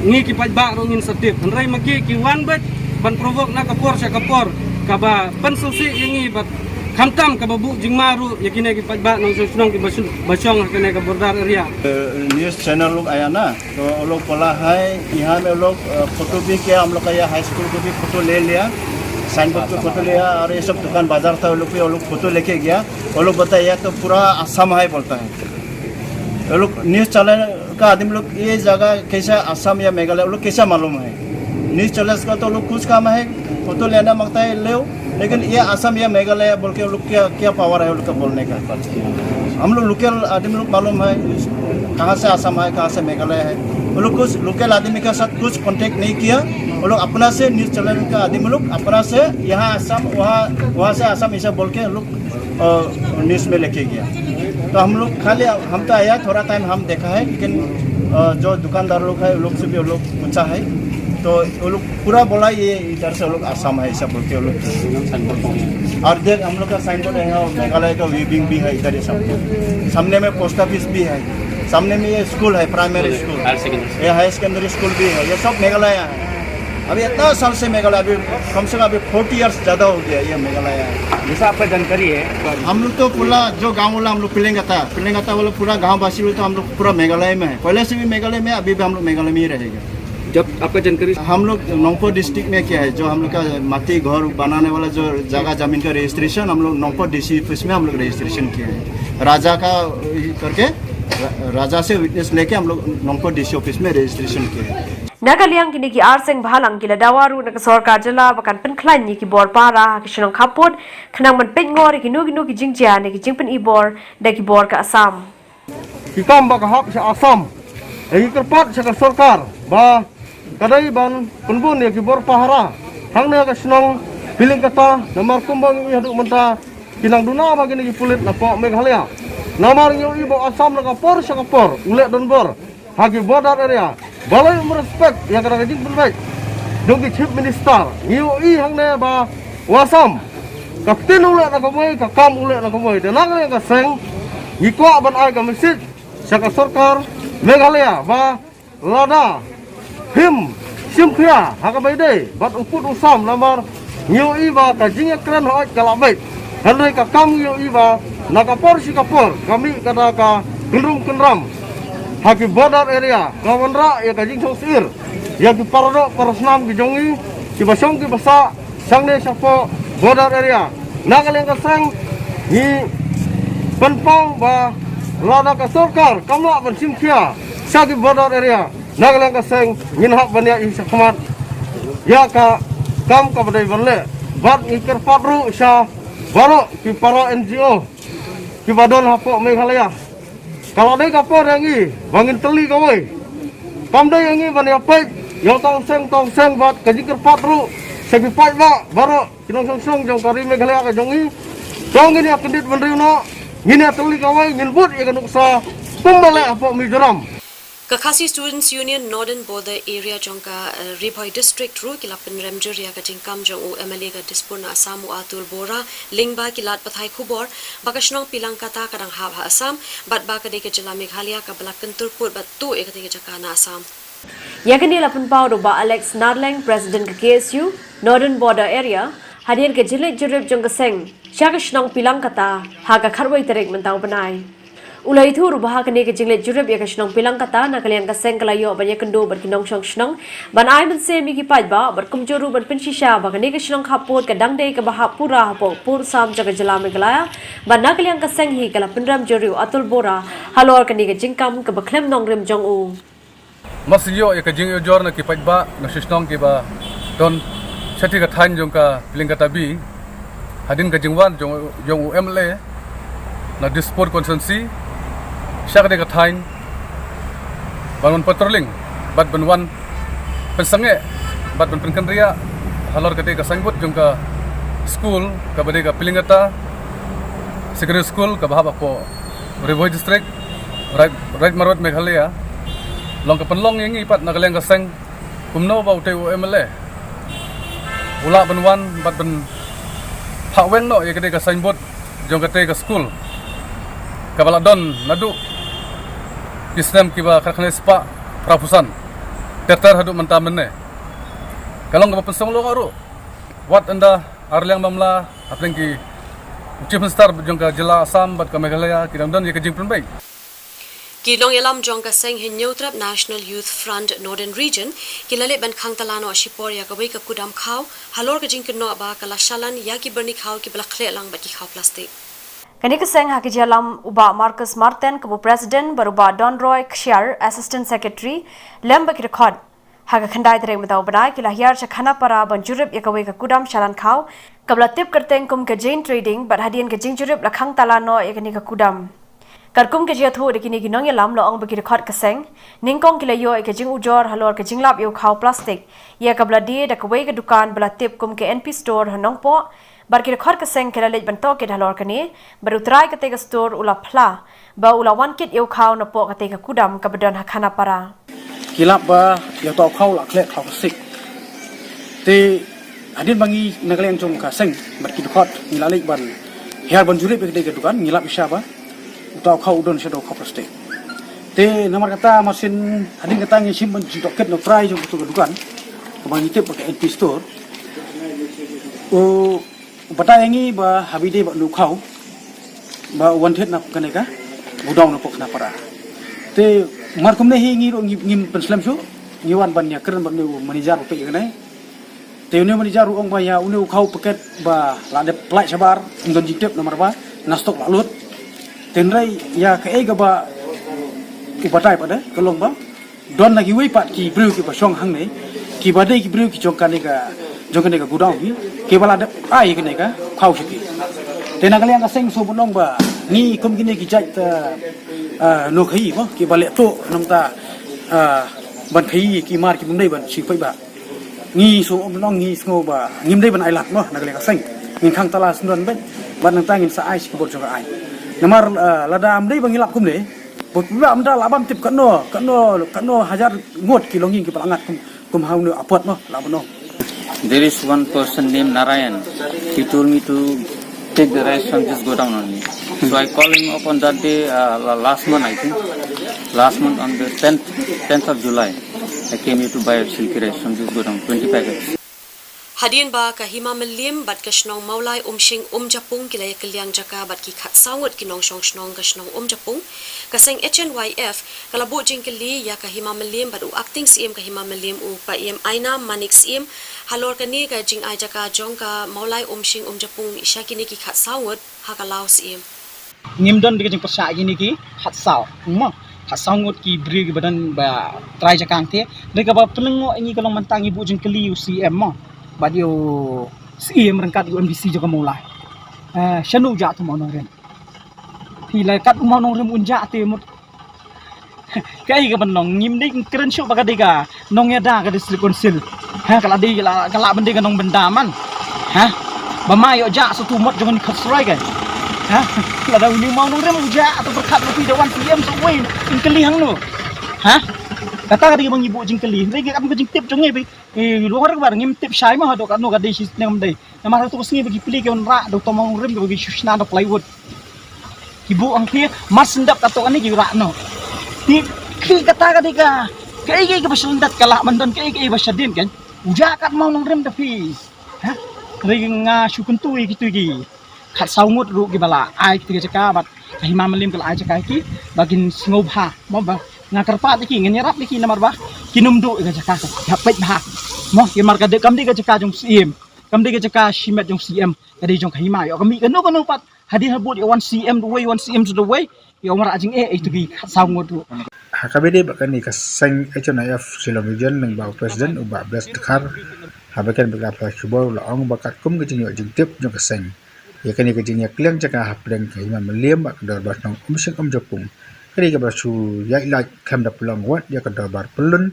ni ki pajba rongin setip henrai maki kiwan bet ban provok na kapor sa kapor kaba pensusi ingi bat kamtam kaba bu jingmaru yakine ki pajba nong sunong ki basong kene ka bordar area news channel लोग आया ना तो वो लोग बोला है यहाँ में लोग फोटो भी किया हम लोग का यह हाई स्कूल को भी फोटो ले लिया साइन बोर्ड पे फोटो लिया और ये सब दुकान बाजार था वो लोग फोटो लेके गया वो लोग बताया तो पूरा असम है बोलता है वो लोग न्यूज़ चैनल का आदमी लोग ये जगह कैसा असम या मेघालय वो लोग कैसा मालूम है न्यूज़ चैनल का तो लोग कुछ काम है फोटो लेना मांगता है ले लेकिन ये असम या मेघालय बोल के लोग क्या पावर है उनका बोलने का हम लोग लोकल आदमी लोग मालूम है कहाँ से असम है कहाँ से मेघालय है वो लोग कुछ लोकल आदमी के साथ कुछ कांटेक्ट नहीं किया वो लोग अपना से न्यूज़ चैनल का आदमी लोग अपना से यहाँ असम वहाँ से असम ऐसा बोल के लोग न्यूज़ में लेके गया तो हम लोग खाली हम तो आया थोड़ा टाइम हम देखा है लेकिन जो दुकानदार लोग है लोग से भी वो लोग पूछा है तो वो लोग पूरा बोला ये इधर से वो लोग असम है ऐसा बोल के वो लोग और देख हम लोग का साइन बोर्ड है मेघालय का वीविंग भी है इधर ये सब सामने में पोस्ट ऑफिस भी है सामने में ये स्कूल है प्राइमरी स्कूल ये हायर सेकेंडरी स्कूल भी है ये सब मेघालय है अभी इतना साल से मेघालय अभी कम से कम अभी 40 इयर्स ज़्यादा हो गया ये मेघालय है जैसा आपका जानकारी है हम लोग तो पूरा जो गांव वाला हम लोग पिलेंगा वाला पूरा गांव वासी तो हम लोग पूरा मेघालय में है पहले से भी मेघालय में अभी भी हम लोग मेघालय में ही रहेगा जब आपका जानकारी हम लोग नोंगपो डिस्ट्रिक्ट में क्या है जो हम लोग का माटी घर बनाने वाला जो जगह जमीन का रजिस्ट्रेशन हम लोग नोंगपो डीसी ऑफिस में हम लोग रजिस्ट्रेशन किए हैं राजा का करके राजा से विटनेस लेके हम लोग नोंगपो डीसी ऑफिस में रजिस्ट्रेशन किए हैं Nakaliang kini ki arseng bahalang kila dawaru nak sorkar jela bakan penklan ni ki bor para ki senang kapot kenang man pengor ki nu ki jingja ni ki jingpen ibor da ki bor ka asam Kita bak hak sa asam ai kerpat sa sorkar ba kadai ban penbun ni ki bor pahara hang ne ka senang piling kata nomor kumbang i hadu menta kinang duna bagi ni ki pulit na po Meghalaya nomor nyu i bo asam na ka por sa ka por ulek don bor hagi border area balai merespek yang kadang kadang berbaik dogi chief minister niu i hang ne ba wasam kapten ulek na kamoi ka kam ulek na kamoi de nang ne ka seng ikwa ban ai ka mesit sa sarkar Meghalaya ba lada him simkhia ha ka bai dei bat uput usam lamar niu i ba ka jing kran hoi kala bai handai ka kam niu i ba na ka por si ka por kami kada ka kenram haki border area kawanra ya kajing sosir ya ki parado parasnam ki jongi ki basong ki basa sangne sapo border area nagaleng ka sang ni penpang ba lada ka sarkar kamla ban simkhia sa ki border area nagaleng ka sang minhak bania i sakmat ya ka kam ka badai banle bat ikir patru sa baro ki para NGO ki badon hapo Meghalaya kalau dia kapor yang ini, bangin teli kawai. Kamdai yang ini bani apa? Yang tong seng buat kaji kerpat ru. Segi pat ba, baru kinong song jong kari Meghalaya ka jong ini. Jong ini akan dit bendri no. Ini teli kawai, nyelbut ia kanuk sa pembalik apa Mizoram. RiKhasi Students Union Northern Border Area jongka Riboy District ru kilapen remjur ya ka jingkam jong UMLA ka dispurna Asamu atul bora lingba kilat pathai Khubor bakasnong pilang kata kadang hab Asam bat ba ka de ke jela Meghalaya ka balakan turput bat tu e ka de jakana Asam yakni lapen pau do ba Alex Narleng President ka KSU Northern Border Area hadir ke jilid jurib jong ka seng syakasnong pilang kata ha ka kharwai terek mentau panai Ulai itu rubah kene ke jinglet jurep ya kesnong pilang kata na kalian kaseng kalayo banyak kendo berkinong snong ban ai men se mi ki pai ba berkumjuru berpensisha ba kene kesnong khapot kadang dei ke bahapura hapo pur sam jaga jela meglaya ban na kalian kaseng hi kala pendram joriu atul bora halor kene ke jingkam ke baklem nong rem jong u Masio ya kajing yo jor na ki pai ba na shisnong ki ba don chati ka than jong ka piling kata bi hadin ka jingwan jong UMLA na disport consensi siya ka thain bangun patrolling bat banwan pensange bat ban penkandria halor kate ka sangbut jong ka school ka bade ka pilingata secondary school ka bahaba po Riboy district right marot Meghalaya long ka panlong yang ipat nagaleng ka sang kumno ba utay UMLA ula banwan bat ban phaweng no ya kate ka sangbut jong kate ka school kabala don nadu Islam kiba kakane spa prapusan terter hadu mentamene kalau ngapa pensong lo karu wat anda arliang mamla apeng ki chief minister jongka jela Assam bat ka Meghalaya kidang don ye kajing penbai Kilong yalam jongka seng hinyotrap National Youth Front Northern Region kilale ban khang talano ashipor ya kawai ka kudam khaw halor kajing kno ba kala shalan ya ki berni khaw ki blakhle lang ba ki khaw plastic Kani keseng haki jalam uba Marcus Martin kebu Presiden beruba Don Roy Kshiar Assistant Secretary lembak rekod haka khandai tereng metau badai kila hiar chakhana para banjurip yakawai ka kudam shalan khaw kabla tip kerteng kum ke Jane Trading bat hadian ke jing jurip lakhang talano yakani ka kudam Karkum ke jathu dekini ginong yalam lo ong bagi rekod keseng ningkong kila yo ke jing ujor halor ke jing lap yo khaw plastic ya kabla dia dakawai ke dukan bala tip kum ke NP store hanong po Barkir khor ke seng kela lej banto ke dhalor kani baru try ke tega store ula phla ba ula one kit eu khaw na po ke tega kudam ka bedon hakana para kilap ba yo to khaw la khle khaw sik te adin bangi nagleng jong ka seng barkir khot ngilalik ban hiar ban juri ke tega dukan ngilap isya ba to khaw don sedo khaw plastik te nomor kata masin adin kata ngi sim ban jidoket no try jong tu dukan bangi te pakai NP store Bata yangi ba habide ba lukau ba wanted na kaneka budong na pok na para te markum ne hingi ro ngim penslam shu ngiwan ban ya keren ban manager pe ngane te ne manager ong ba ya unu khau paket ba la de plai sabar ngon jitep nomor ba na stok la lut tenrai ya ka ega ba ubatai pada kolong ba don lagi wei pat ki bru ki ba song hang ne ki ba dei ki bru ki chong kaneka jong kaneka gudang bi ke bala de ai kaneka khau shi te na kalian ka seng so bunong ba ni kum kini ki jai ta no khai ba ki bale to nam ta ban khai ki mar ki bundai ban shi pai ba ni so bunong ni ngo ba ngim dai ban ai lak no na kalian ka seng ngin khang tala sundon ben ban nang tangin sa ai shi bor jong ai namar lada am dai bang ilap kum de bot ba am da labam tip kan no hajar ngot ki longin ki palangat kum hau no apot no la no There is one person named Narayan. He told me to take the rice from this go down only. So I called him up on that day, last month I think. Last month on the 10th of July. I came here to buy silky rice from this go down, 20 packets. Hadian ba ka hima melim bat ka shnong maulai umshing japung kilay kaliang jaka bat ki khat sangot kinong shnong ka shnong japung ka seng HNYF kalabo jingkali ya ka hima melim bat u acting CM ka hima melim u pa em aina manik CM halor ka ni ka jing ai jaka jong ka maulai umshing japung isya kini ki khat sangot hakalau CM ngimdon de jing persa gini ki khat saw mo khat sangot ki bri badan ba try jakang te de ka ba pelengo ini kalong mantang ibu jingkali CM mo badio CM rangkat di MDC juga mulai shanu ja tu monong rem thì là cắt monong rem unja te mut cái cái bên nong ngim đi keren show baga diga nong ya da ka di silicon sil ha kala di kala bende ka nong benda man ha ba mai yo ja satu mot jangan khasrai kan ha la da uni monong rem unja atau berkat lebih dewan CM so wei ingkeli hang no ha kata ka bang ibu jingkeli rege kam ka jingtip jonge be luar ka bar ngim tip shai ma do ka no ka de sis nem dei na ma to sngi bagi pli ke on ra do to mong rem bagi shushna do plywood ibu ang ki mas ndap ka to ani ki ra no ti ki kata ka diga kai kai ka basundat kala mandon kai kai basadin kan uja kat mau nong rem tapi ha rege nga shukun tu ki tu ki khat saungut ru ki bala ai ti ka bat kahima malim kala aja kaki bagin singobha mo ba ngakarpa iki nganyarap iki namar ba kinumdu ga jaka hapet bah mo ki marka de kamdi ga jaka jong CM kamdi ga jaka shimet jong CM kadi jong kahima yo kami kanu pat hadi habut yo 1 cm the way 1 cm to the way yo mara ajing itu gi sawngodu Hakabede bakani kasang HNIF silong region ng baw president uba bless dekar habakan berapa Khubor laong bakat kum ke jinyo jingtip jong kasang ya kani ke jinya kliang jaka hapdeng ke imam meliam bak dorbar nong umsing jopung kani ke basu ya ilaj kam da pulang wat ya ke dorbar pelun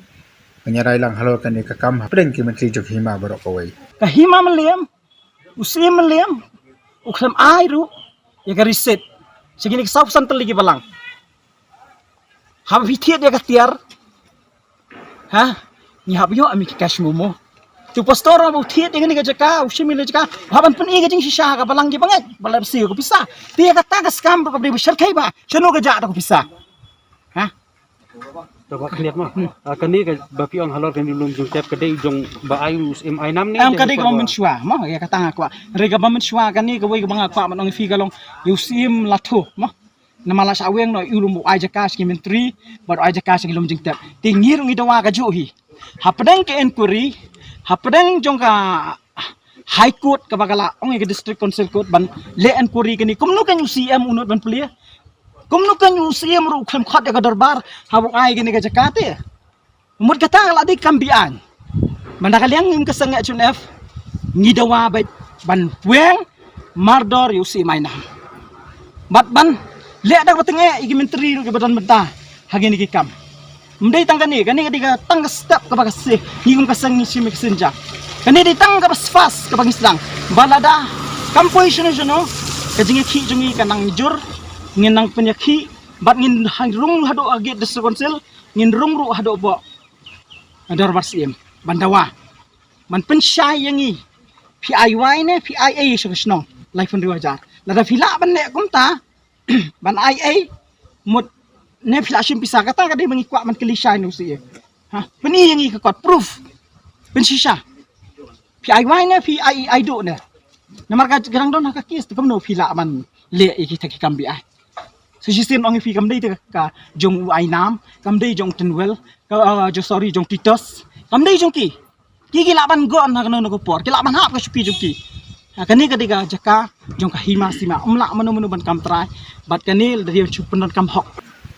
menyarai lang halo kani ke kam hapdeng ke menteri jok hima barok away kahima meliam usim meliam ukram airu ya ke riset segini ke sausan teligi balang hab hitiat dia katiar ha ni hab yo ami cash momo tu pastor abo tiat dengan ga jaka ushimi le jaka haban pen iga jing shisha ga balang gi bangat balab si ko pisa dia kata ga skam ko bri bishar kai ba chano ga ja ko pisa ha to ba khniat ma kani ga ba piong halor kan lum jong tap kadai jong ba ayu mi nam ni am kadai ga men shwa ma ya kata ko re ga men shwa kan ni ga wei ga banga ko man ong fi ga long yusim latho ma na malas aweng no ilum ai jaka ski menteri bar ai jaka ski lum jing tap tingir ngi dawa ga juhi hapdeng ke inquiry hapdeng jong ka high court ka bagala ong ke district council court ban le inquiry kini kumno kan UCM unut ban plia kumno kan UCM ru kham khat ga darbar habu ai kini ga jakate mut kata la dik kambian mandakaliang ngim ka sang HNF ngi dawa ban weng mardor UC maina bat ban le dak batenge igi menteri ru ke badan benta hagini ki kam mdai tangkani kani kadiga tang step ka bagasi ngum kasang ni simik senja kani di tang ka basfas ka bangislang balada kampoy sino jono kajingi khi jungi kanang jur nginang penyakhi bat ngin hangrung hado agi district council ngin rung ru hado bo adar barsim bandawa man pensyai yangi PIY ne PIA sino life on riwajar lada fila ban ne kumta ban IA mut ne fila sim pisa kata kadai mengikwa man kelisai no si ha peni yang ikot proof pen sisa PIY ne PII do ne namar ka garang don ka kis kam no fila man le iki takikam bi ai so sistem ong fi kam dei ka jong ai nam kam dei jong tenwel ka jo sorry jong titos kam dei jong ki laban gon ha no ko por ki laban hap ka supi jong ki kani kadiga jaka jong ka hima sima umla manu ban kam trai bat kani dari chupan kam hok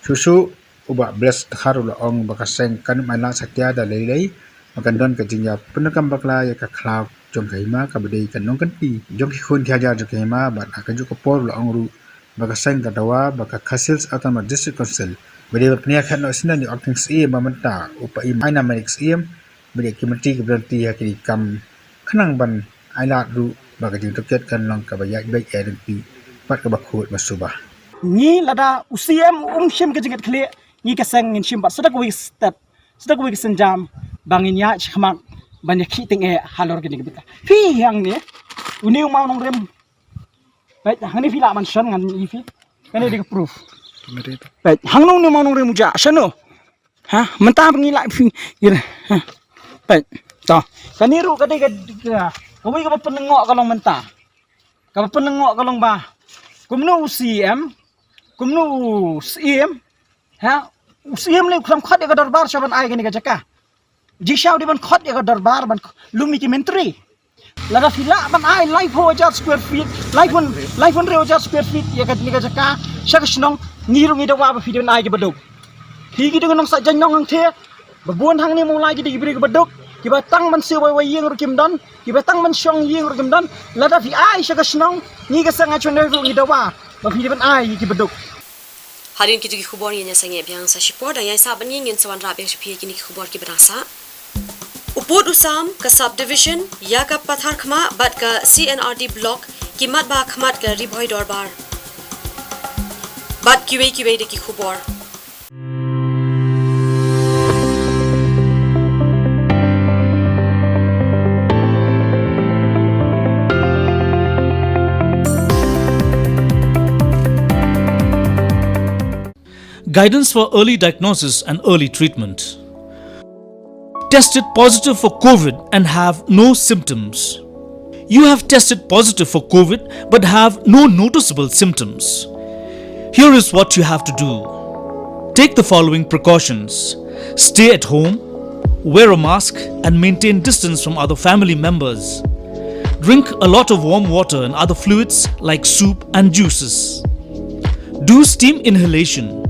susu uba bless dekar laong bakaseng kan mana satya da lei makan don ke jinya penekam bakla ya ka klau jong ka hima ka bedei kan nong kan pi jong ki khun khaja jong ka hima bat akan ju ko por laong ru bakaseng ka dawa baka khasils atama district council bedei pnia khan no sinan ni acting CM mamanta upa i maina manix CM bedei ki menteri ke berhenti ha ki kam khanang ban ailat ru baka jing toket kan long ka bayak baik ya pi pat ka bakhut masubah ni lada UCM shim ke jingat khle ni ka sang ngin shim bat sadak wi step sadak wi senjam bangin ya chmak banyak khiting halor gini bita fi yang ni uniu mau nong rem baik hang ni fila man shan ngan ni fi kani dik proof baik hang nong ni mau nong rem ja shano ha menta ngila fi ha baik to kani ru ka dik kami ka penengok kalong menta ka penengok kalong ba kumno UCM kumno CM ha UCM le kham khat ga darbar shaban ai gani ga jaka jishaw di ban khat ga darbar ban lumi ki menteri lada fila ban ai life ho jar square feet life on re jar square feet ya ga ni ga jaka shak shnong ngiru ngi da wa ba video ai ga badok hi gi dong sa jan nong ang the ba buon hang ni mulai gi bri ga badok ki ba tang man se wai yeng ru kim don ki ba tang man shong yeng ru kim don lada fi ai shak shnong ni ga sanga chone ru ngi da wa ba video ban ai gi badok Harin ki jugi khubor nya sange biang sa shipor da yai sa ban ngin sawan ra biang shipie ki ni khubor ki berasa upod usam ka subdivision ya ka pathar khma bat ka CNRD block ki mat ba khmat ka ribhoi dorbar bat ki wei de ki khubor Guidance for early diagnosis and early treatment. Tested positive for COVID and have no symptoms. You have tested positive for COVID but have no noticeable symptoms. Here is what you have to do. Take the following precautions. Stay at home, wear a mask and maintain distance from other family members. Drink a lot of warm water and other fluids like soup and juices. Do steam inhalation.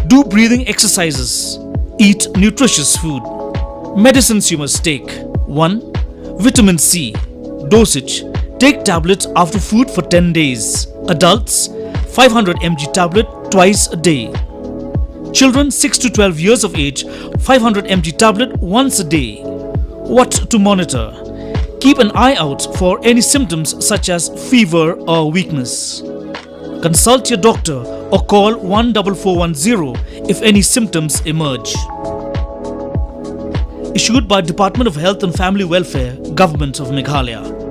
Do breathing exercises. Eat nutritious food. Medicines you must take. 1. Vitamin C. Dosage. Take tablet after food for 10 days. Adults, 500 mg tablet twice a day. Children 6 to 12 years of age, 500 mg tablet once a day. What to monitor? Keep an eye out for any symptoms such as fever or weakness. Consult your doctor or call 14410 if any symptoms emerge. Issued by Department of Health and Family Welfare, Government of Meghalaya.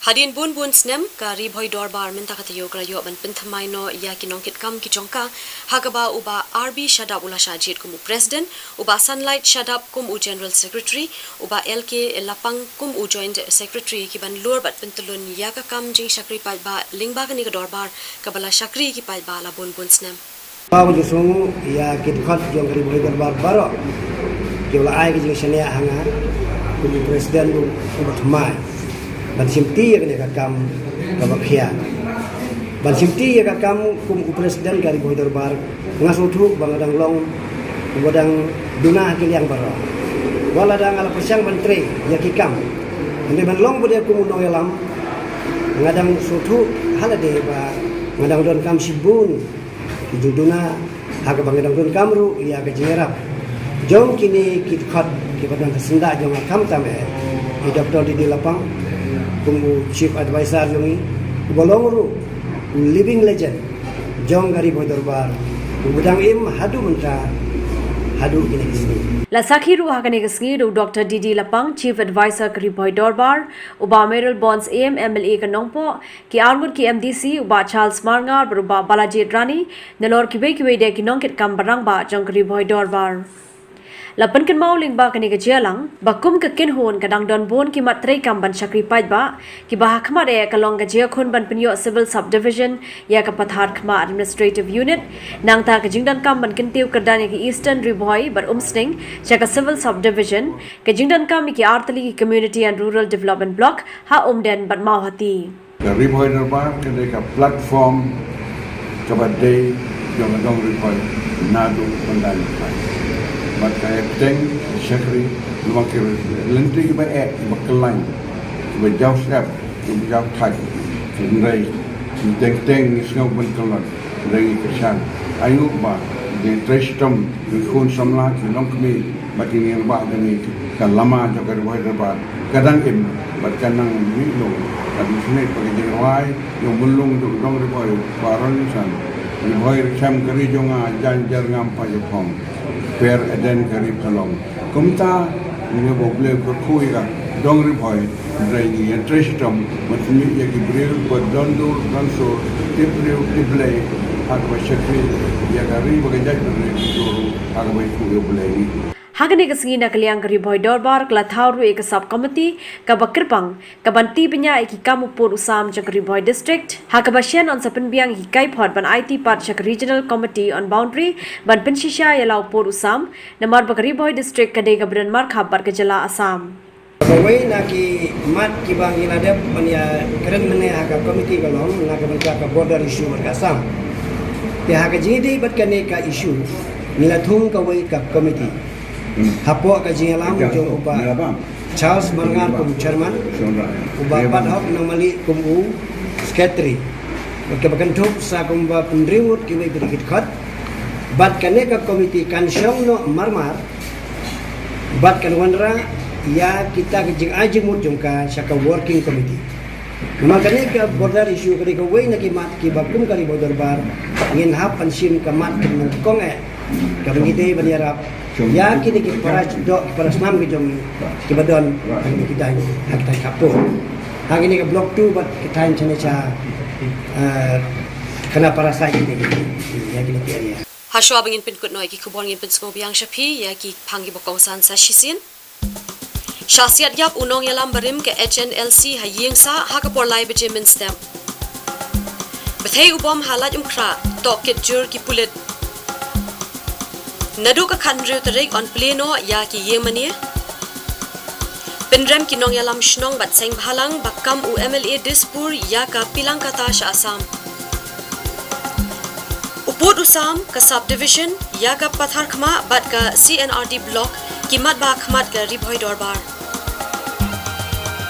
Hadin bun snem ka ribhoi dorbar menta kata yogra yo ban penthamai no ya kinongkit kam kichongka hagaba uba RB Shadab ula shajit kum president uba Sunlight Shadab kum u general secretary uba LK Lapang kum u joint secretary ki ban lur bat pentulun ya ka kam jing shakri pa ba lingba ka ni ka dorbar ka bala shakri ki pa ba la bun snem Bawo jusung ya kit khat jong ribhoi dorbar baro kiola ai ki jing shania hanga kum president u batmai ban simti ya kene kakam kabakhia ban simti ya kakam kum presiden kari boy dorbar ngasotu bangadang long Kemudian duna hakil yang baru. Wala dang ala persiang menteri ya kikam. Nanti menlong bude kumunong yalam. Ngadang suatu hal ada ba ngadang don kam sibun. Juduna hak bangadang don kamru ya ke jengerap. Jom kini kit khat kepada kesenda jom kam tame. Dr. Didi Lapang kumu chief advisor jongi bolongru living legend jom gari boy dorbar budang im hadu mentra hadu kini kesini. La sakhiru hakane kesngi do Dr. Didi Lapang chief advisor kari boy dorbar uba Meryl Bonds AM MLA kanongpo ki argut ki MDC uba Charles Marngar beruba Balaji Rani nelor kibe de ki nongkit kam barang ba jong kari boy dorbar. Lapan kan mau ling ba kani kejalang bakum ke kin hon kadang don bon ki matrai kam ban sakri paj ba ki bah khma re kalong gajia khon ban penyo civil subdivision ya ka pathar khma administrative unit nang ta ka jingdan kam ban kin tiu kadani ki eastern riboy bar umsning cha ka civil subdivision ka jingdan kam ki artali ki community and rural development block ha umden ban mau hati ka riboy darbar ka de ka platform ka badai jong dong riboy nadu pandan maka teng syakri lumakir lenti ke baik makelan ke jauh siap ke jauh thai ke ngai teng ni sngau ban kalan ngai kesan ayu ba de trestom de khun samla ke long kmi makin yang ba demi kan lama jaga boy ba kadang im berkanang ni lo tapi sini pakai jawai yang belum tu dong boy baron san boy kam kari jonga janjar ngam pa jepong per eden kari kalong kumta ni boble ko khuiga dongri boy draini trestom matmi ye gibril ko dondur danso tibril tible agwa shakri ya gari bagajai ni duru agwa ku yoblei Hagane kesngi na kaliang kari boy dorbar kala thauru ek sub committee ka bakirpang ka banti penya ek kamu pur usam jakri boy district hakabashian on sapen biang hikai phot ban IT part chak regional committee on boundary ban penshisha yalau pur usam namar bakari boy district kade gabran mar khabar ke jala asam Bawai naki mat ki bang inadep panya keren mene haka committee kalong naka banka ka border issue berkasam te haka jidi bat kane ka issue nilathung ka wai ka committee Hapo ka jingalam jong uba Charles Marngar kum chairman uba padhok normally kum u secretary bakan thop sa kum ba pendriwut ki wei bidikit khat bat kane ka committee kan syong no marmar bat kan wanra ya kita ke jing ajimut jong ka saka working committee makane ka border issue kali ka wei na ki mat ki bakum kali border bar ngin hap pansim ka mat kin kong ka ngite banyarap ya kini ki para dok para senam ki jom ki badon ni kita hak tai kapo hak ini ke blok 2 bat kita chane cha kena para sai ki ya kini ki area Haswa bangin pin kut noi ki Khubor ngin pin sko biang shapi ya ki phangi bokausan sa shisin Shasiat yap unong yalam barim ke HNLC haying sa hakapor lai beje min stem Bethei ubom halat umkra tokit jur ki pulit Nadu ka khandriu tarik on pleno ya ki yemani Pinrem ki nong yalam shnong bat seng bhalang bakam u MLA Dispur ya ka pilang kata sha asam Upod usam ka subdivision ya ka pathar khma bat ka CNRD block ki mat ba khmat ka ribhoi dorbar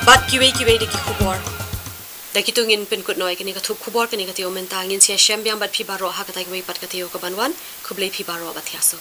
Bat kiwe de ki Khubor Dakitungin pin kut noi kini ka thup Khubor kini ka tio mentangin sia shem biang bat phi baro ha ka tai wei pat ka tio ka banwan khublei phi baro ba thiaso